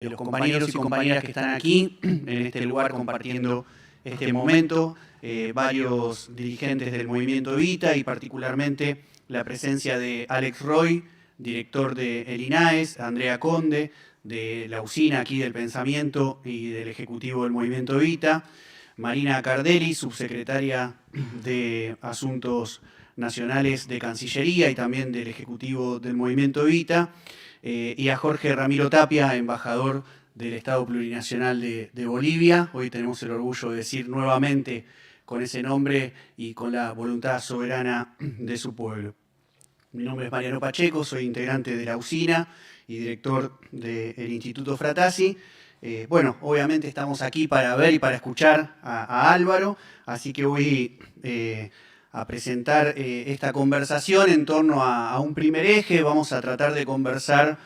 los compañeros y compañeras que están aquí, en este lugar compartiendo este momento, varios dirigentes del movimiento Evita y particularmente la presencia de Alex Roy, director de el INAES, Andrea Conde, de la usina aquí del Pensamiento y del Ejecutivo del movimiento Evita, Marina Cardelli, subsecretaria de Asuntos Nacionales de Cancillería y también del Ejecutivo del movimiento Evita, y a Jorge Ramiro Tapia, embajador del Estado Plurinacional de Bolivia. Hoy tenemos el orgullo de decir nuevamente con ese nombre y con la voluntad soberana de su pueblo. Mi nombre es Mariano Pacheco, soy integrante de la usina y director del Instituto Fratasi. Bueno, obviamente estamos aquí para ver y para escuchar a Álvaro, así que voy a presentar esta conversación en torno a un primer eje. Vamos a tratar de conversar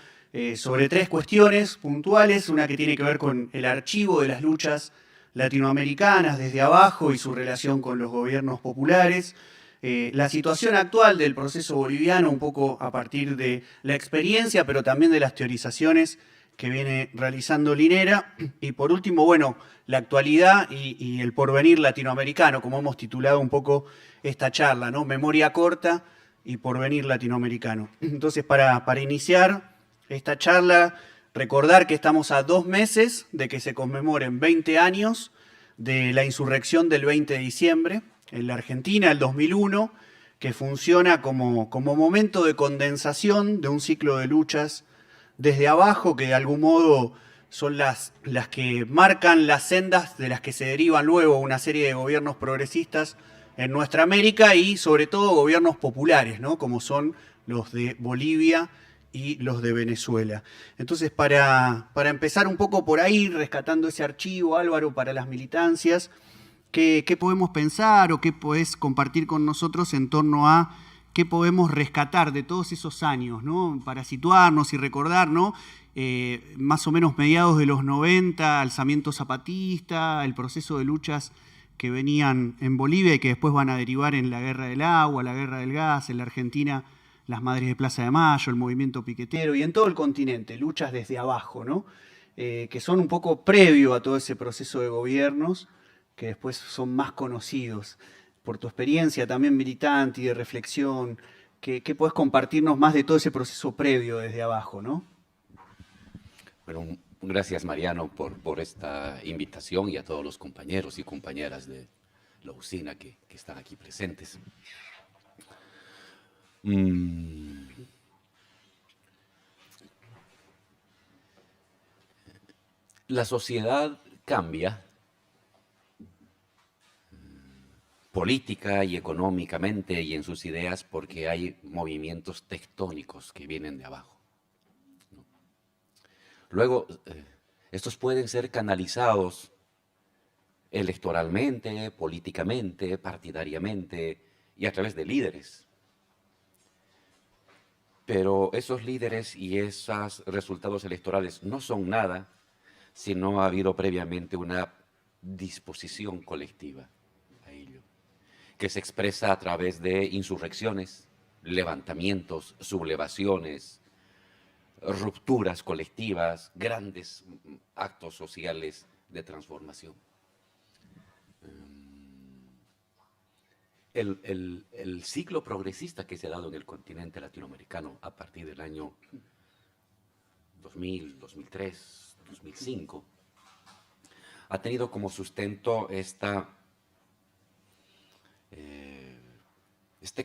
sobre tres cuestiones puntuales, una que tiene que ver con el archivo de las luchas latinoamericanas desde abajo y su relación con los gobiernos populares, la situación actual del proceso boliviano, un poco a partir de la experiencia, pero también de las teorizaciones que viene realizando Linera, y por último, bueno, la actualidad y el porvenir latinoamericano, como hemos titulado un poco esta charla, ¿no? Memoria corta y porvenir latinoamericano. Entonces, para iniciar esta charla, recordar que estamos a 2 meses de que se conmemoren 20 años de la insurrección del 20 de diciembre en la Argentina, el 2001, que funciona como momento de condensación de un ciclo de luchas desde abajo, que de algún modo son las que marcan las sendas de las que se derivan luego una serie de gobiernos progresistas en nuestra América y sobre todo gobiernos populares, ¿no? Como son los de Bolivia y los de Venezuela. Entonces, para empezar un poco por ahí, rescatando ese archivo, Álvaro, para las militancias, ¿qué podemos pensar o qué podés compartir con nosotros en torno a qué podemos rescatar de todos esos años, ¿no? Para situarnos y recordar, ¿no? Más o menos mediados de los 90, alzamiento zapatista, el proceso de luchas que venían en Bolivia y que después van a derivar en la guerra del agua, la guerra del gas, en la Argentina las Madres de Plaza de Mayo, el movimiento piquetero y en todo el continente, luchas desde abajo, ¿no? Que son un poco previo a todo ese proceso de gobiernos que después son más conocidos. Por tu experiencia también militante y de reflexión, ¿qué podés compartirnos más de todo ese proceso previo desde abajo, ¿no? Bueno, gracias Mariano por esta invitación y a todos los compañeros y compañeras de la usina que están aquí presentes. La sociedad cambia política y económicamente y en sus ideas porque hay movimientos tectónicos que vienen de abajo. Luego, estos pueden ser canalizados electoralmente, políticamente, partidariamente y a través de líderes. Pero esos líderes y esos resultados electorales no son nada si no ha habido previamente una disposición colectiva a ello, que se expresa a través de insurrecciones, levantamientos, sublevaciones, rupturas colectivas, grandes actos sociales de transformación. El ciclo progresista que se ha dado en el continente latinoamericano a partir del año 2000, 2003, 2005, ha tenido como sustento este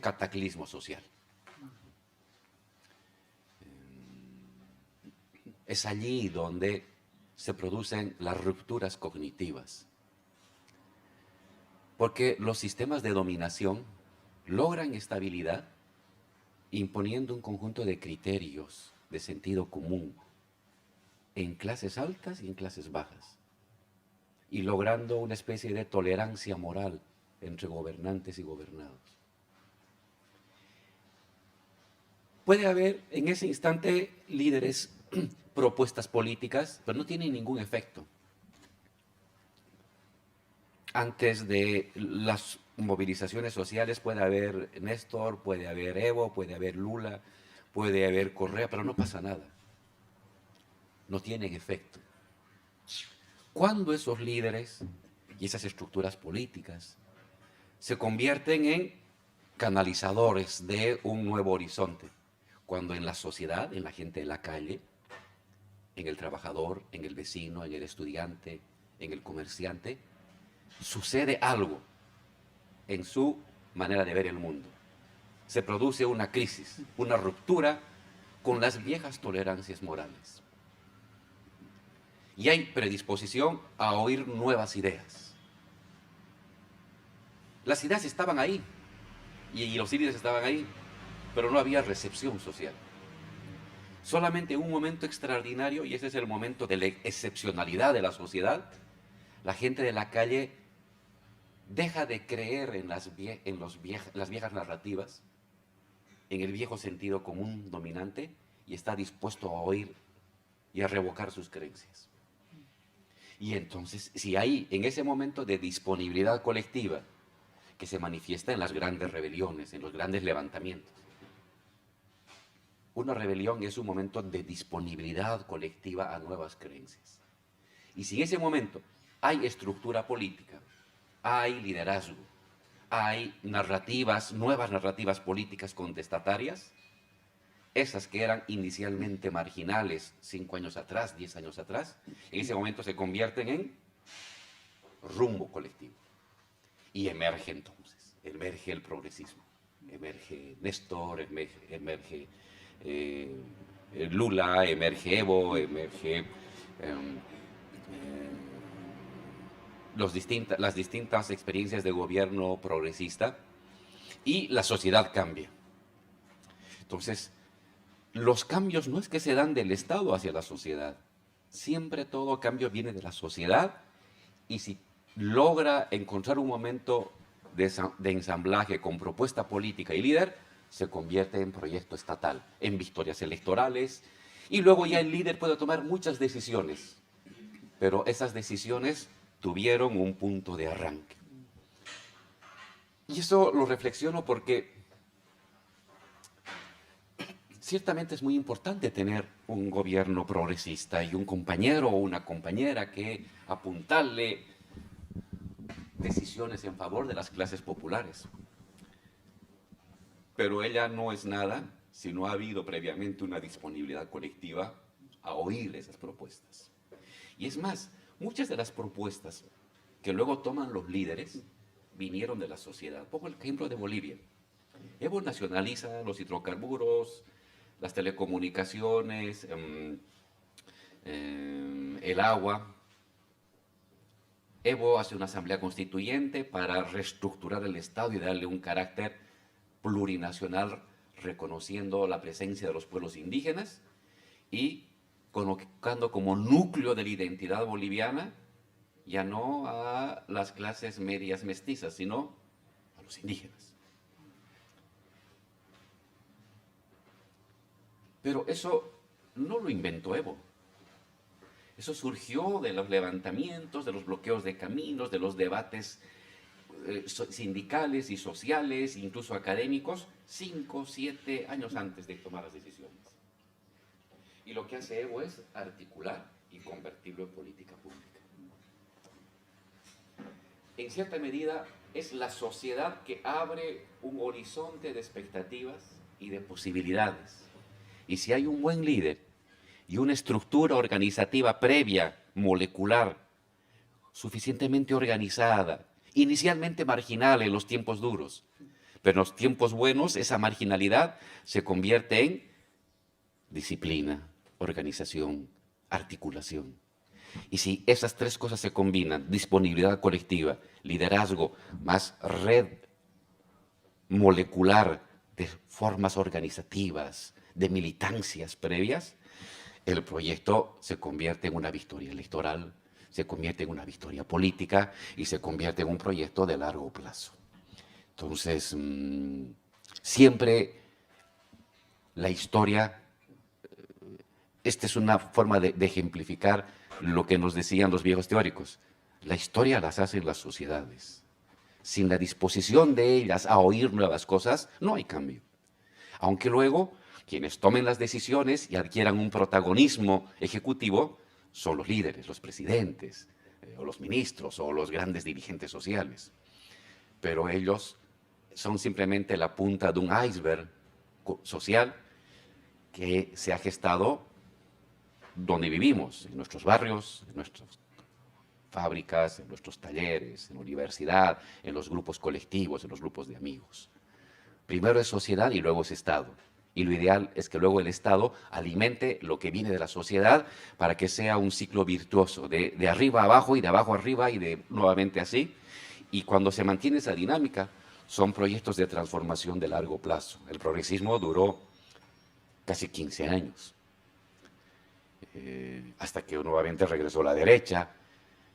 cataclismo social. Es allí donde se producen las rupturas cognitivas, porque los sistemas de dominación logran estabilidad imponiendo un conjunto de criterios de sentido común en clases altas y en clases bajas, y logrando una especie de tolerancia moral entre gobernantes y gobernados. Puede haber en ese instante líderes, propuestas políticas, pero no tienen ningún efecto. Antes de las movilizaciones sociales puede haber Néstor, puede haber Evo, puede haber Lula, puede haber Correa, pero no pasa nada. no tienen efecto. Cuando esos líderes y esas estructuras políticas se convierten en canalizadores de un nuevo horizonte, cuando en la sociedad, en la gente de la calle, en el trabajador, en el vecino, en el estudiante, en el comerciante, sucede algo en su manera de ver el mundo. Se produce una crisis, una ruptura con las viejas tolerancias morales. Y hay predisposición a oír nuevas ideas. Las ideas estaban ahí, y los líderes estaban ahí, pero no había recepción social. Solamente en un momento extraordinario, y ese es el momento de la excepcionalidad de la sociedad, la gente de la calle deja de creer en las viejas narrativas, en el viejo sentido común dominante, y está dispuesto a oír y a revocar sus creencias. Y entonces, si hay en ese momento de disponibilidad colectiva, que se manifiesta en las grandes rebeliones, en los grandes levantamientos, una rebelión es un momento de disponibilidad colectiva a nuevas creencias. Y si en ese momento hay estructura política, hay liderazgo, hay narrativas, nuevas narrativas políticas contestatarias, esas que eran inicialmente marginales 5 años atrás, 10 años atrás, en ese momento se convierten en rumbo colectivo. Y emerge entonces, emerge el progresismo, emerge Néstor, emerge Lula, emerge Evo, emerge las distintas experiencias de gobierno progresista, y la sociedad cambia. Entonces, los cambios no es que se dan del Estado hacia la sociedad, siempre todo cambio viene de la sociedad, y si logra encontrar un momento de ensamblaje con propuesta política y líder, se convierte en proyecto estatal, en victorias electorales, y luego ya el líder puede tomar muchas decisiones, pero esas decisiones tuvieron un punto de arranque. Y eso lo reflexiono porque ciertamente es muy importante tener un gobierno progresista y un compañero o una compañera que apuntarle decisiones en favor de las clases populares. Pero ella no es nada si no ha habido previamente una disponibilidad colectiva a oír esas propuestas. Y es más, muchas de las propuestas que luego toman los líderes vinieron de la sociedad. Pongo el ejemplo de Bolivia. Evo nacionaliza los hidrocarburos, las telecomunicaciones, el agua. Evo hace una asamblea constituyente para reestructurar el Estado y darle un carácter plurinacional, reconociendo la presencia de los pueblos indígenas y colocando como núcleo de la identidad boliviana ya no a las clases medias mestizas, sino a los indígenas. Pero eso no lo inventó Evo. Eso surgió de los levantamientos, de los bloqueos de caminos, de los debates sindicales y sociales, incluso académicos, 5, 7 años antes de tomar las decisiones. Y lo que hace Evo es articular y convertirlo en política pública. En cierta medida, es la sociedad que abre un horizonte de expectativas y de posibilidades. Y si hay un buen líder y una estructura organizativa previa, molecular, suficientemente organizada, inicialmente marginal en los tiempos duros, pero en los tiempos buenos esa marginalidad se convierte en disciplina, organización, articulación. Y si esas tres cosas se combinan, disponibilidad colectiva, liderazgo, más red molecular de formas organizativas, de militancias previas, el proyecto se convierte en una victoria electoral, se convierte en una victoria política y se convierte en un proyecto de largo plazo. Entonces, siempre la historia, esta es una forma de ejemplificar lo que nos decían los viejos teóricos. La historia las hacen las sociedades. Sin la disposición de ellas a oír nuevas cosas, no hay cambio. Aunque luego Quienes tomen las decisiones y adquieran un protagonismo ejecutivo son los líderes, los presidentes, o los ministros, o los grandes dirigentes sociales. Pero ellos son simplemente la punta de un iceberg social que se ha gestado donde vivimos, en nuestros barrios, en nuestras fábricas, en nuestros talleres, en la universidad, en los grupos colectivos, en los grupos de amigos. Primero es sociedad y luego es Estado. Y lo ideal es que luego el Estado alimente lo que viene de la sociedad para que sea un ciclo virtuoso, de arriba a abajo y de abajo a arriba y de nuevamente así. Y cuando se mantiene esa dinámica, son proyectos de transformación de largo plazo. El progresismo duró casi 15 años, hasta que nuevamente regresó la derecha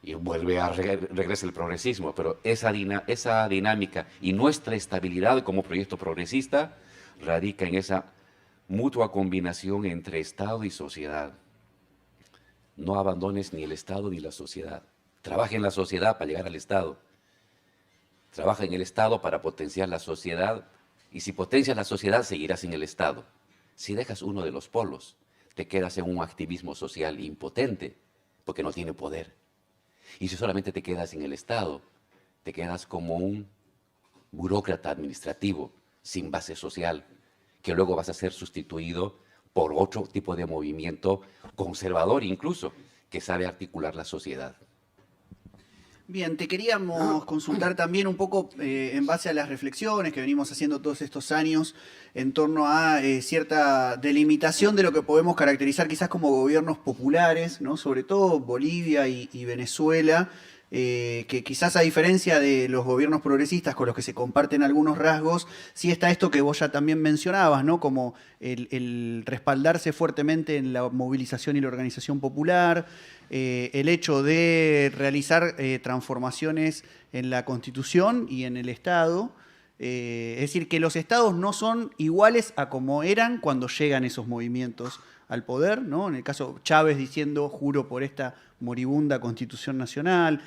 y vuelve a regresa el progresismo. Pero esa dinámica y nuestra estabilidad como proyecto progresista radica en esa mutua combinación entre Estado y sociedad. No abandones ni el Estado ni la sociedad. Trabaja en la sociedad para llegar al Estado. Trabaja en el Estado para potenciar la sociedad, y si potencias la sociedad, seguirás en el Estado. Si dejas uno de los polos, te quedas en un activismo social impotente, porque no tiene poder. Y si solamente te quedas en el Estado, te quedas como un burócrata administrativo, sin base social, que luego vas a ser sustituido por otro tipo de movimiento conservador incluso, que sabe articular la sociedad. Bien, te queríamos consultar también un poco en base a las reflexiones que venimos haciendo todos estos años en torno a cierta delimitación de lo que podemos caracterizar quizás como gobiernos populares, ¿no? Sobre todo Bolivia y Venezuela, que quizás a diferencia de los gobiernos progresistas con los que se comparten algunos rasgos, sí está esto que vos ya también mencionabas, ¿no? Como el respaldarse fuertemente en la movilización y la organización popular, el hecho de realizar transformaciones en la Constitución y en el Estado. Es decir, que los estados no son iguales a como eran cuando llegan esos movimientos al poder, ¿no? En el caso Chávez diciendo juro por esta moribunda Constitución Nacional,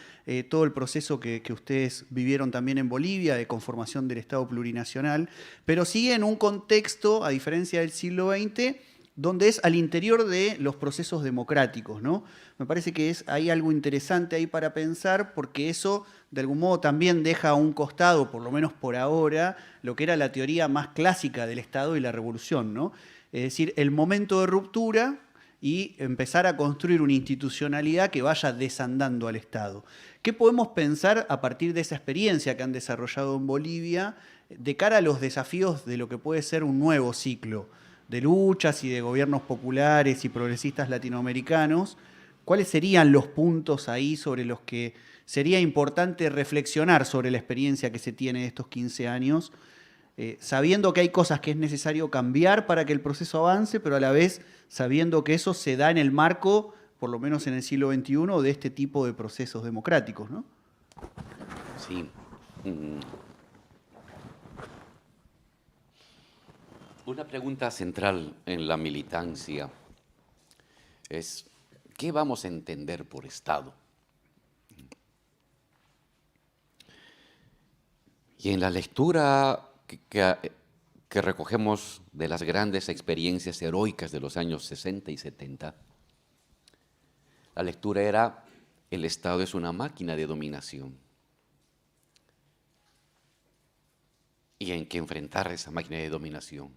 todo el proceso que ustedes vivieron también en Bolivia de conformación del Estado plurinacional, pero sigue en un contexto, a diferencia del siglo XX, donde es al interior de los procesos democráticos, ¿no? Me parece que hay algo interesante ahí para pensar, porque eso de algún modo también deja a un costado, por lo menos por ahora, lo que era la teoría más clásica del Estado y la revolución, ¿no? Es decir, el momento de ruptura y empezar a construir una institucionalidad que vaya desandando al Estado. ¿Qué podemos pensar a partir de esa experiencia que han desarrollado en Bolivia de cara a los desafíos de lo que puede ser un nuevo ciclo de luchas y de gobiernos populares y progresistas latinoamericanos? ¿Cuáles serían los puntos ahí sobre los que sería importante reflexionar sobre la experiencia que se tiene de estos 15 años, sabiendo que hay cosas que es necesario cambiar para que el proceso avance, pero a la vez sabiendo que eso se da en el marco, por lo menos en el siglo XXI, de este tipo de procesos democráticos, ¿no? Sí. Una pregunta central en la militancia es, ¿qué vamos a entender por Estado? Y en la lectura que recogemos de las grandes experiencias heroicas de los años 60 y 70, la lectura era, el Estado es una máquina de dominación. Y hay que enfrentar esa máquina de dominación.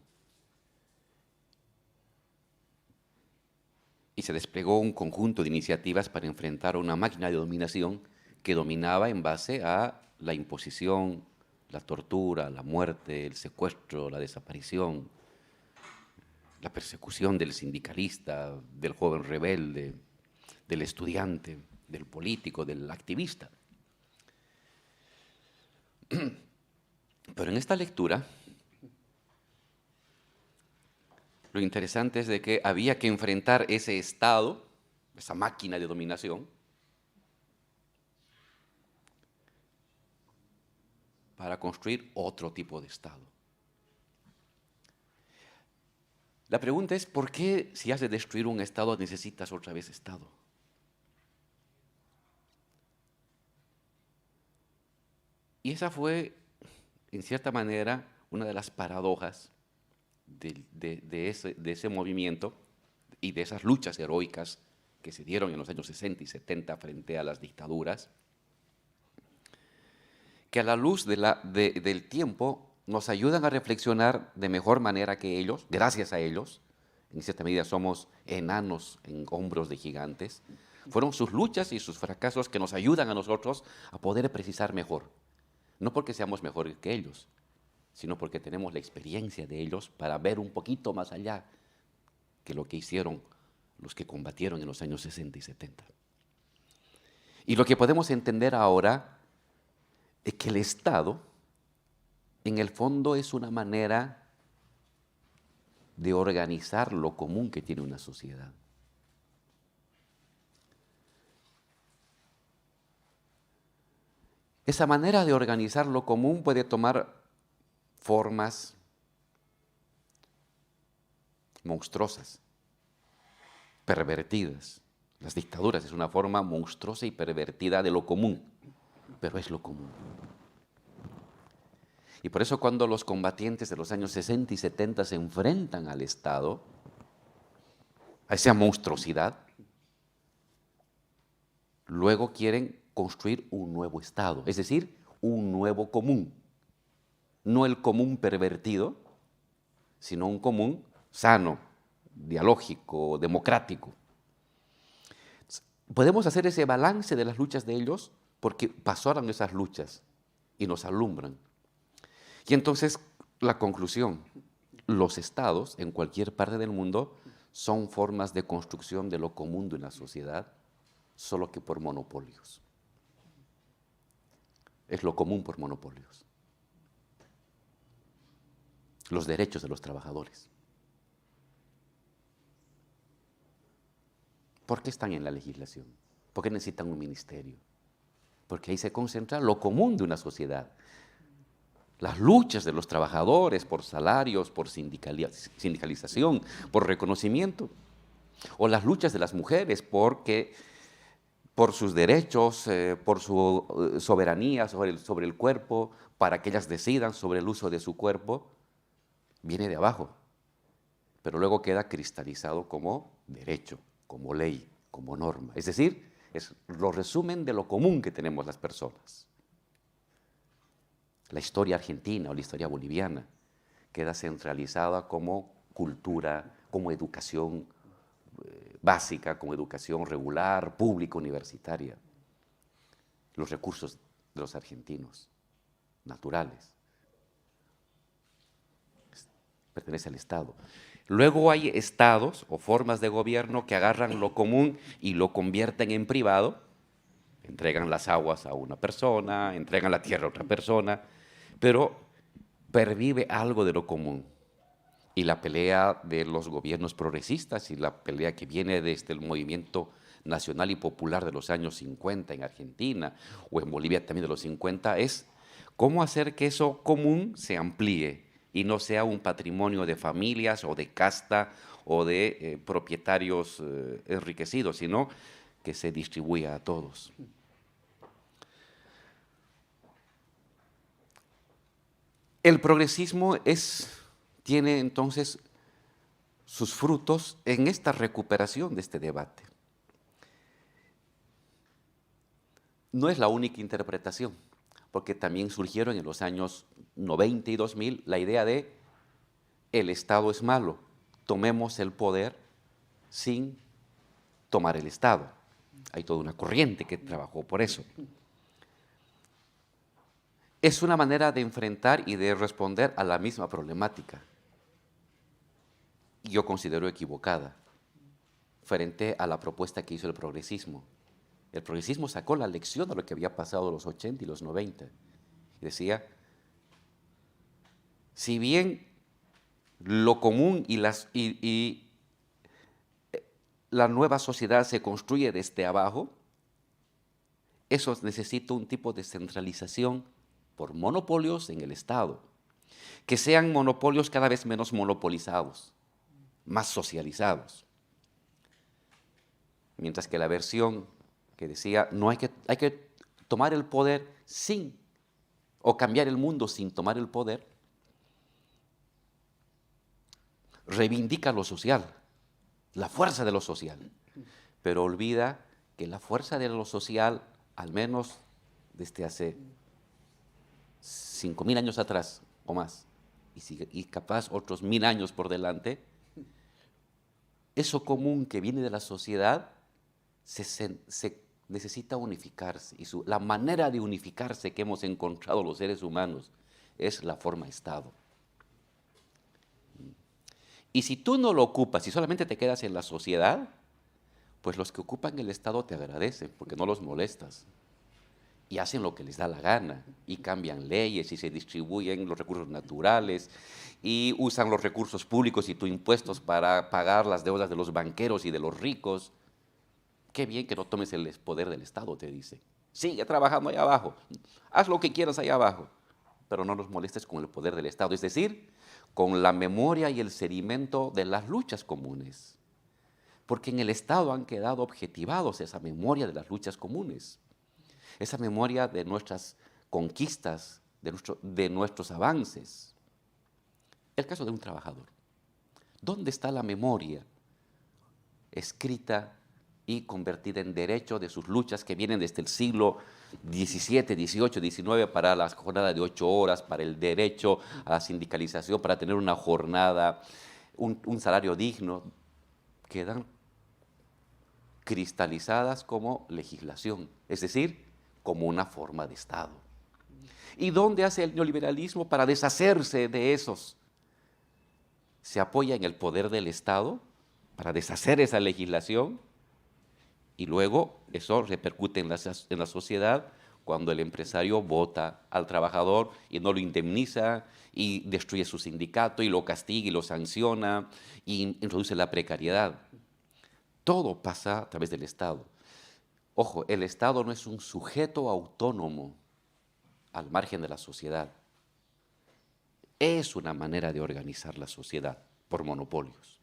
Y se desplegó un conjunto de iniciativas para enfrentar una máquina de dominación que dominaba en base a la imposición, la tortura, la muerte, el secuestro, la desaparición, la persecución del sindicalista, del joven rebelde, del estudiante, del político, del activista. Pero en esta lectura, lo interesante es de que había que enfrentar ese Estado, esa máquina de dominación, para construir otro tipo de Estado. La pregunta es, ¿por qué si has de destruir un Estado necesitas otra vez Estado? Y esa fue, en cierta manera, una de las paradojas de ese movimiento y de esas luchas heroicas que se dieron en los años 60 y 70 frente a las dictaduras, que a la luz del tiempo nos ayudan a reflexionar de mejor manera que ellos, gracias a ellos. En cierta medida somos enanos en hombros de gigantes. Fueron sus luchas y sus fracasos que nos ayudan a nosotros a poder precisar mejor. No porque seamos mejores que ellos, sino porque tenemos la experiencia de ellos para ver un poquito más allá que lo que hicieron los que combatieron en los años 60 y 70. Y lo que podemos entender ahora es que el Estado, en el fondo, es una manera de organizar lo común que tiene una sociedad. Esa manera de organizar lo común puede tomar formas monstruosas, pervertidas. Las dictaduras es una forma monstruosa y pervertida de lo común, pero es lo común. Y por eso cuando los combatientes de los años 60 y 70 se enfrentan al Estado, a esa monstruosidad, luego quieren construir un nuevo Estado, es decir, un nuevo común. No el común pervertido, sino un común sano, dialógico, democrático. Podemos hacer ese balance de las luchas de ellos porque pasaron esas luchas y nos alumbran. Y entonces, la conclusión, los estados en cualquier parte del mundo son formas de construcción de lo común de una sociedad, solo que por monopolios. Es lo común por monopolios. Los derechos de los trabajadores. ¿Por qué están en la legislación? ¿Por qué necesitan un ministerio? Porque ahí se concentra lo común de una sociedad. Las luchas de los trabajadores por salarios, por sindicalización, por reconocimiento. O las luchas de las mujeres por sus derechos, por su soberanía sobre el cuerpo, para que ellas decidan sobre el uso de su cuerpo, viene de abajo. Pero luego queda cristalizado como derecho, como ley, como norma. Es decir, es lo resumen de lo común que tenemos las personas. La historia argentina o la historia boliviana queda centralizada como cultura, como educación básica, como educación regular, pública, universitaria. Los recursos de los argentinos, naturales, pertenece al Estado. Luego hay estados o formas de gobierno que agarran lo común y lo convierten en privado, entregan las aguas a una persona, entregan la tierra a otra persona, pero pervive algo de lo común. Y la pelea de los gobiernos progresistas y la pelea que viene desde el movimiento nacional y popular de los años 50 en Argentina o en Bolivia también de los 50 es cómo hacer que eso común se amplíe y no sea un patrimonio de familias o de casta o de propietarios enriquecidos, sino que se distribuya a todos. El progresismo tiene entonces sus frutos en esta recuperación de este debate. No es la única interpretación, porque también surgieron en los años 90 y 2000 la idea de el Estado es malo, tomemos el poder sin tomar el Estado. Hay toda una corriente que trabajó por eso. Es una manera de enfrentar y de responder a la misma problemática. Yo considero equivocada frente a la propuesta que hizo el progresismo. El progresismo sacó la lección de lo que había pasado en los 80 y los 90. Y decía, si bien lo común y la nueva sociedad se construye desde abajo, eso necesita un tipo de centralización por monopolios en el Estado, que sean monopolios cada vez menos monopolizados, más socializados. Mientras que la versión que decía, no hay que tomar el poder o cambiar el mundo sin tomar el poder, reivindica lo social, la fuerza de lo social, pero olvida que la fuerza de lo social, al menos desde hace 5.000 años atrás o más, y capaz otros 1.000 años por delante, eso común que viene de la sociedad se necesita unificarse. Y la manera de unificarse que hemos encontrado los seres humanos es la forma Estado. Y si tú no lo ocupas, si solamente te quedas en la sociedad, pues los que ocupan el Estado te agradecen, porque no los molestas. Y hacen lo que les da la gana, y cambian leyes, y se distribuyen los recursos naturales, y usan los recursos públicos y tus impuestos para pagar las deudas de los banqueros y de los ricos. Qué bien que no tomes el poder del Estado, te dice. Sigue trabajando allá abajo, haz lo que quieras allá abajo, pero no los molestes con el poder del Estado, es decir, con la memoria y el sedimento de las luchas comunes. Porque en el Estado han quedado objetivados esa memoria de las luchas comunes, esa memoria de nuestras conquistas, de nuestros avances. El caso de un trabajador. ¿Dónde está la memoria escrita y convertida en derecho de sus luchas que vienen desde el siglo XVII, XVIII, XIX para la jornada de 8 horas, para el derecho a la sindicalización, para tener una jornada, un salario digno? Quedan cristalizadas como legislación, es decir, como una forma de Estado. ¿Y dónde hace el neoliberalismo para deshacerse de esos? Se apoya en el poder del Estado para deshacer esa legislación y luego eso repercute en la sociedad cuando el empresario vota al trabajador y no lo indemniza y destruye su sindicato y lo castiga y lo sanciona y introduce la precariedad. Todo pasa a través del Estado. Ojo, el Estado no es un sujeto autónomo al margen de la sociedad. Es una manera de organizar la sociedad por monopolios.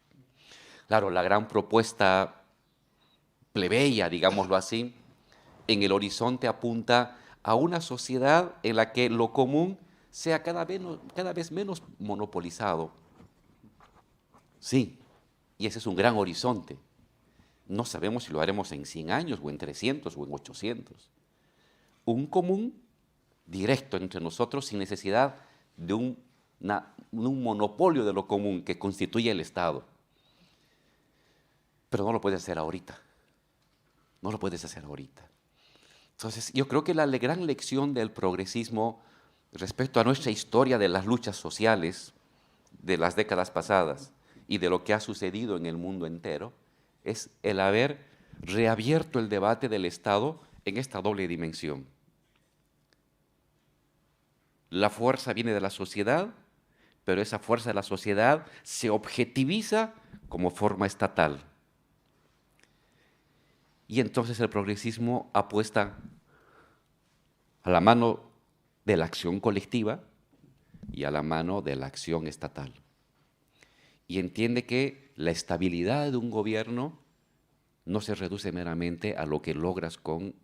Claro, la gran propuesta plebeya, digámoslo así, en el horizonte apunta a una sociedad en la que lo común sea cada vez menos monopolizado. Sí, y ese es un gran horizonte. No sabemos si lo haremos en 100 años, o en 300, o en 800. Un común directo entre nosotros sin necesidad de un monopolio de lo común que constituye el Estado. Pero no lo puedes hacer ahorita. No lo puedes hacer ahorita. Entonces, yo creo que la gran lección del progresismo respecto a nuestra historia de las luchas sociales de las décadas pasadas y de lo que ha sucedido en el mundo entero es el haber reabierto el debate del Estado en esta doble dimensión. La fuerza viene de la sociedad, pero esa fuerza de la sociedad se objetiviza como forma estatal. Y entonces el progresismo apuesta a la mano de la acción colectiva y a la mano de la acción estatal. Y entiende que la estabilidad de un gobierno no se reduce meramente a lo que logras con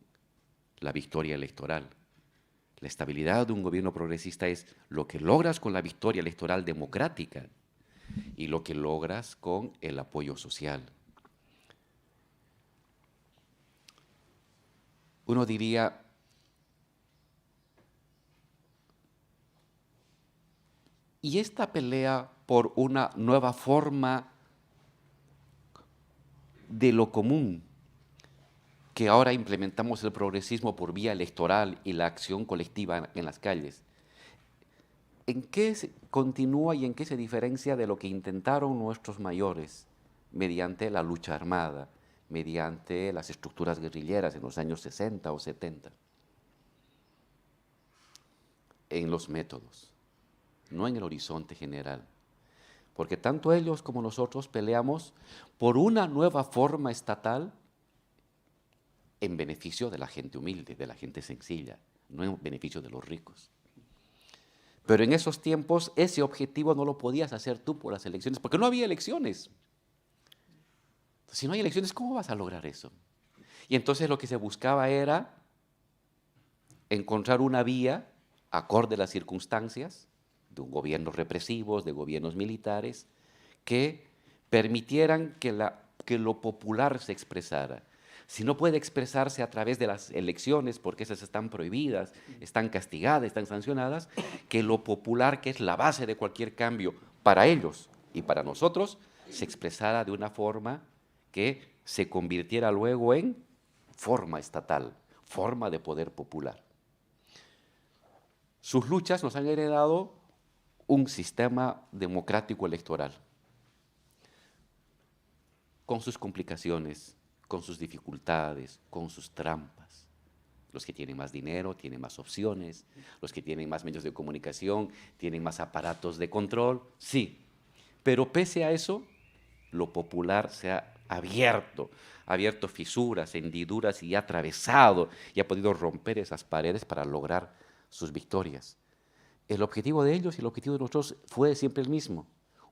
la victoria electoral. La estabilidad de un gobierno progresista es lo que logras con la victoria electoral democrática y lo que logras con el apoyo social. Uno diría, ¿y esta pelea por una nueva forma de lo común, que ahora implementamos el progresismo por vía electoral y la acción colectiva en las calles, en qué continúa y en qué se diferencia de lo que intentaron nuestros mayores mediante la lucha armada, mediante las estructuras guerrilleras en los años 60 o 70? En los métodos, no en el horizonte general. Porque tanto ellos como nosotros peleamos por una nueva forma estatal en beneficio de la gente humilde, de la gente sencilla, no en beneficio de los ricos. Pero en esos tiempos ese objetivo no lo podías hacer tú por las elecciones, porque no había elecciones. Si no hay elecciones, ¿cómo vas a lograr eso? Y entonces lo que se buscaba era encontrar una vía acorde a las circunstancias de un gobierno represivos, de gobiernos militares, que permitieran que lo popular se expresara. Si no puede expresarse a través de las elecciones, porque esas están prohibidas, están castigadas, están sancionadas, que lo popular, que es la base de cualquier cambio para ellos y para nosotros, se expresara de una forma que se convirtiera luego en forma estatal, forma de poder popular. Sus luchas nos han heredado un sistema democrático electoral, con sus complicaciones, con sus dificultades, con sus trampas. Los que tienen más dinero tienen más opciones, los que tienen más medios de comunicación tienen más aparatos de control, sí. Pero pese a eso, lo popular se ha abierto fisuras, hendiduras y ha atravesado y ha podido romper esas paredes para lograr sus victorias. El objetivo de ellos y el objetivo de nosotros fue siempre el mismo: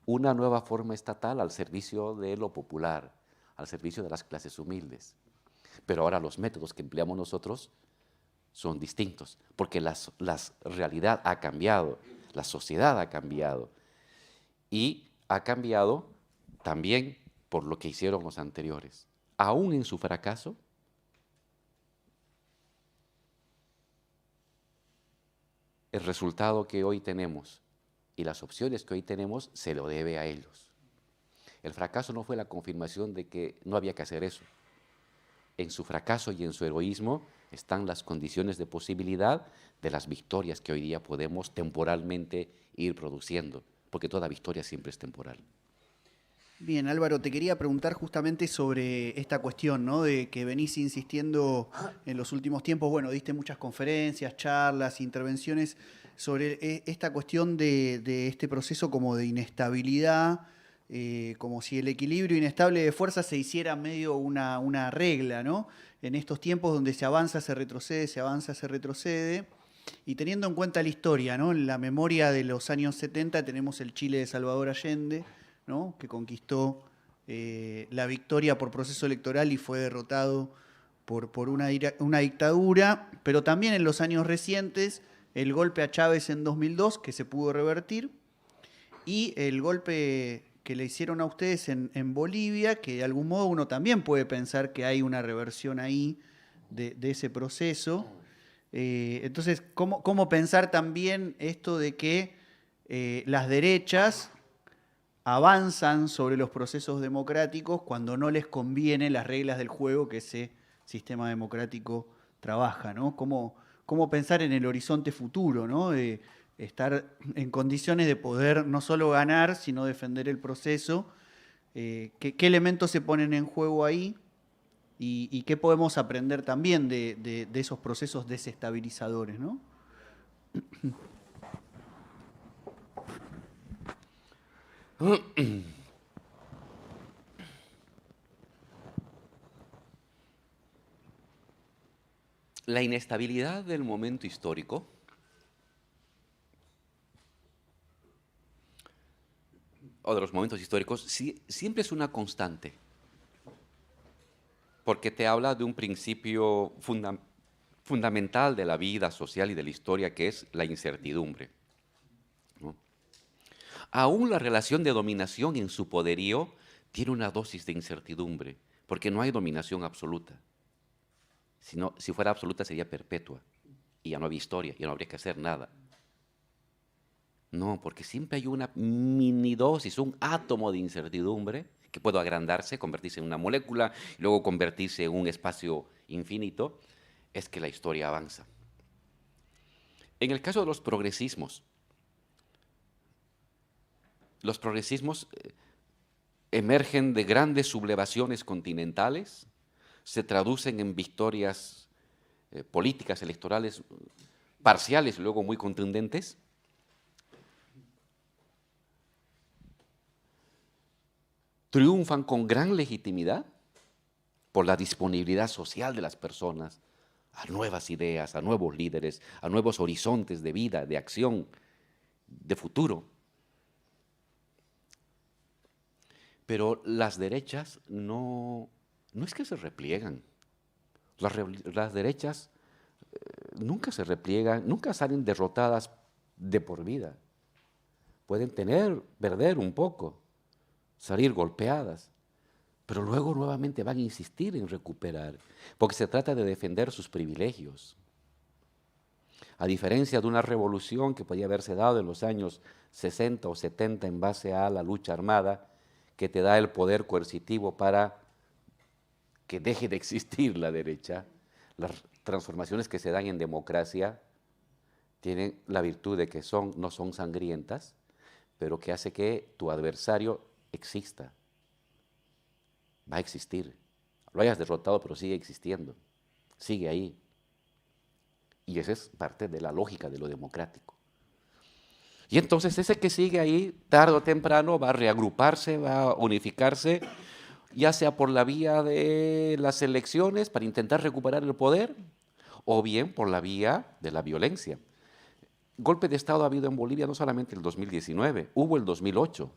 una nueva forma estatal al servicio de lo popular, al servicio de las clases humildes. Pero ahora los métodos que empleamos nosotros son distintos, porque la realidad ha cambiado, la sociedad ha cambiado, y ha cambiado también por lo que hicieron los anteriores. Aún en su fracaso, el resultado que hoy tenemos y las opciones que hoy tenemos se lo debe a ellos. El fracaso no fue la confirmación de que no había que hacer eso. En su fracaso y en su heroísmo están las condiciones de posibilidad de las victorias que hoy día podemos temporalmente ir produciendo, porque toda victoria siempre es temporal. Bien, Álvaro, te quería preguntar justamente sobre esta cuestión, ¿no? De que venís insistiendo en los últimos tiempos. Bueno, diste muchas conferencias, charlas, intervenciones sobre esta cuestión de este proceso como de inestabilidad, como si el equilibrio inestable de fuerzas se hiciera medio una regla, ¿no? En estos tiempos donde se avanza, se retrocede, se avanza, se retrocede. Y teniendo en cuenta la historia, ¿no? En la memoria de los años 70 tenemos el Chile de Salvador Allende, ¿no? Que conquistó la victoria por proceso electoral y fue derrotado por una dictadura, pero también en los años recientes el golpe a Chávez en 2002, que se pudo revertir, y el golpe que le hicieron a ustedes en Bolivia, que de algún modo uno también puede pensar que hay una reversión ahí de ese proceso. Entonces, ¿cómo pensar también esto de que las derechas avanzan sobre los procesos democráticos cuando no les conviene las reglas del juego que ese sistema democrático trabaja, ¿no? ¿Cómo pensar en el horizonte futuro, ¿no? De estar en condiciones de poder no solo ganar, sino defender el proceso. ¿Qué elementos se ponen en juego ahí? ¿Y qué podemos aprender también de esos procesos desestabilizadores, ¿no? La inestabilidad del momento histórico o de los momentos históricos siempre es una constante, porque te habla de un principio fundamental de la vida social y de la historia, que es la incertidumbre, ¿no? Aún la relación de dominación en su poderío tiene una dosis de incertidumbre, porque no hay dominación absoluta. Si fuera absoluta sería perpetua, y ya no había historia, ya no habría que hacer nada. No, porque siempre hay una mini dosis, un átomo de incertidumbre que puede agrandarse, convertirse en una molécula, y luego convertirse en un espacio infinito. Es que la historia avanza. En el caso de los progresismos emergen de grandes sublevaciones continentales, se traducen en victorias políticas, electorales parciales y luego muy contundentes. Triunfan con gran legitimidad por la disponibilidad social de las personas a nuevas ideas, a nuevos líderes, a nuevos horizontes de vida, de acción, de futuro. Pero las derechas no es que se repliegan. Las derechas nunca se repliegan, nunca salen derrotadas de por vida. Pueden perder un poco, salir golpeadas, pero luego nuevamente van a insistir en recuperar, porque se trata de defender sus privilegios. A diferencia de una revolución que podía haberse dado en los años 60 o 70 en base a la lucha armada, que te da el poder coercitivo para que deje de existir la derecha, las transformaciones que se dan en democracia tienen la virtud de que no son sangrientas, pero que hace que tu adversario exista. Va a existir. Lo hayas derrotado, pero sigue existiendo. Sigue ahí. Y esa es parte de la lógica de lo democrático. Y entonces ese que sigue ahí, tarde o temprano, va a reagruparse, va a unificarse, ya sea por la vía de las elecciones para intentar recuperar el poder, o bien por la vía de la violencia. Golpe de Estado ha habido en Bolivia no solamente el 2019, hubo el 2008.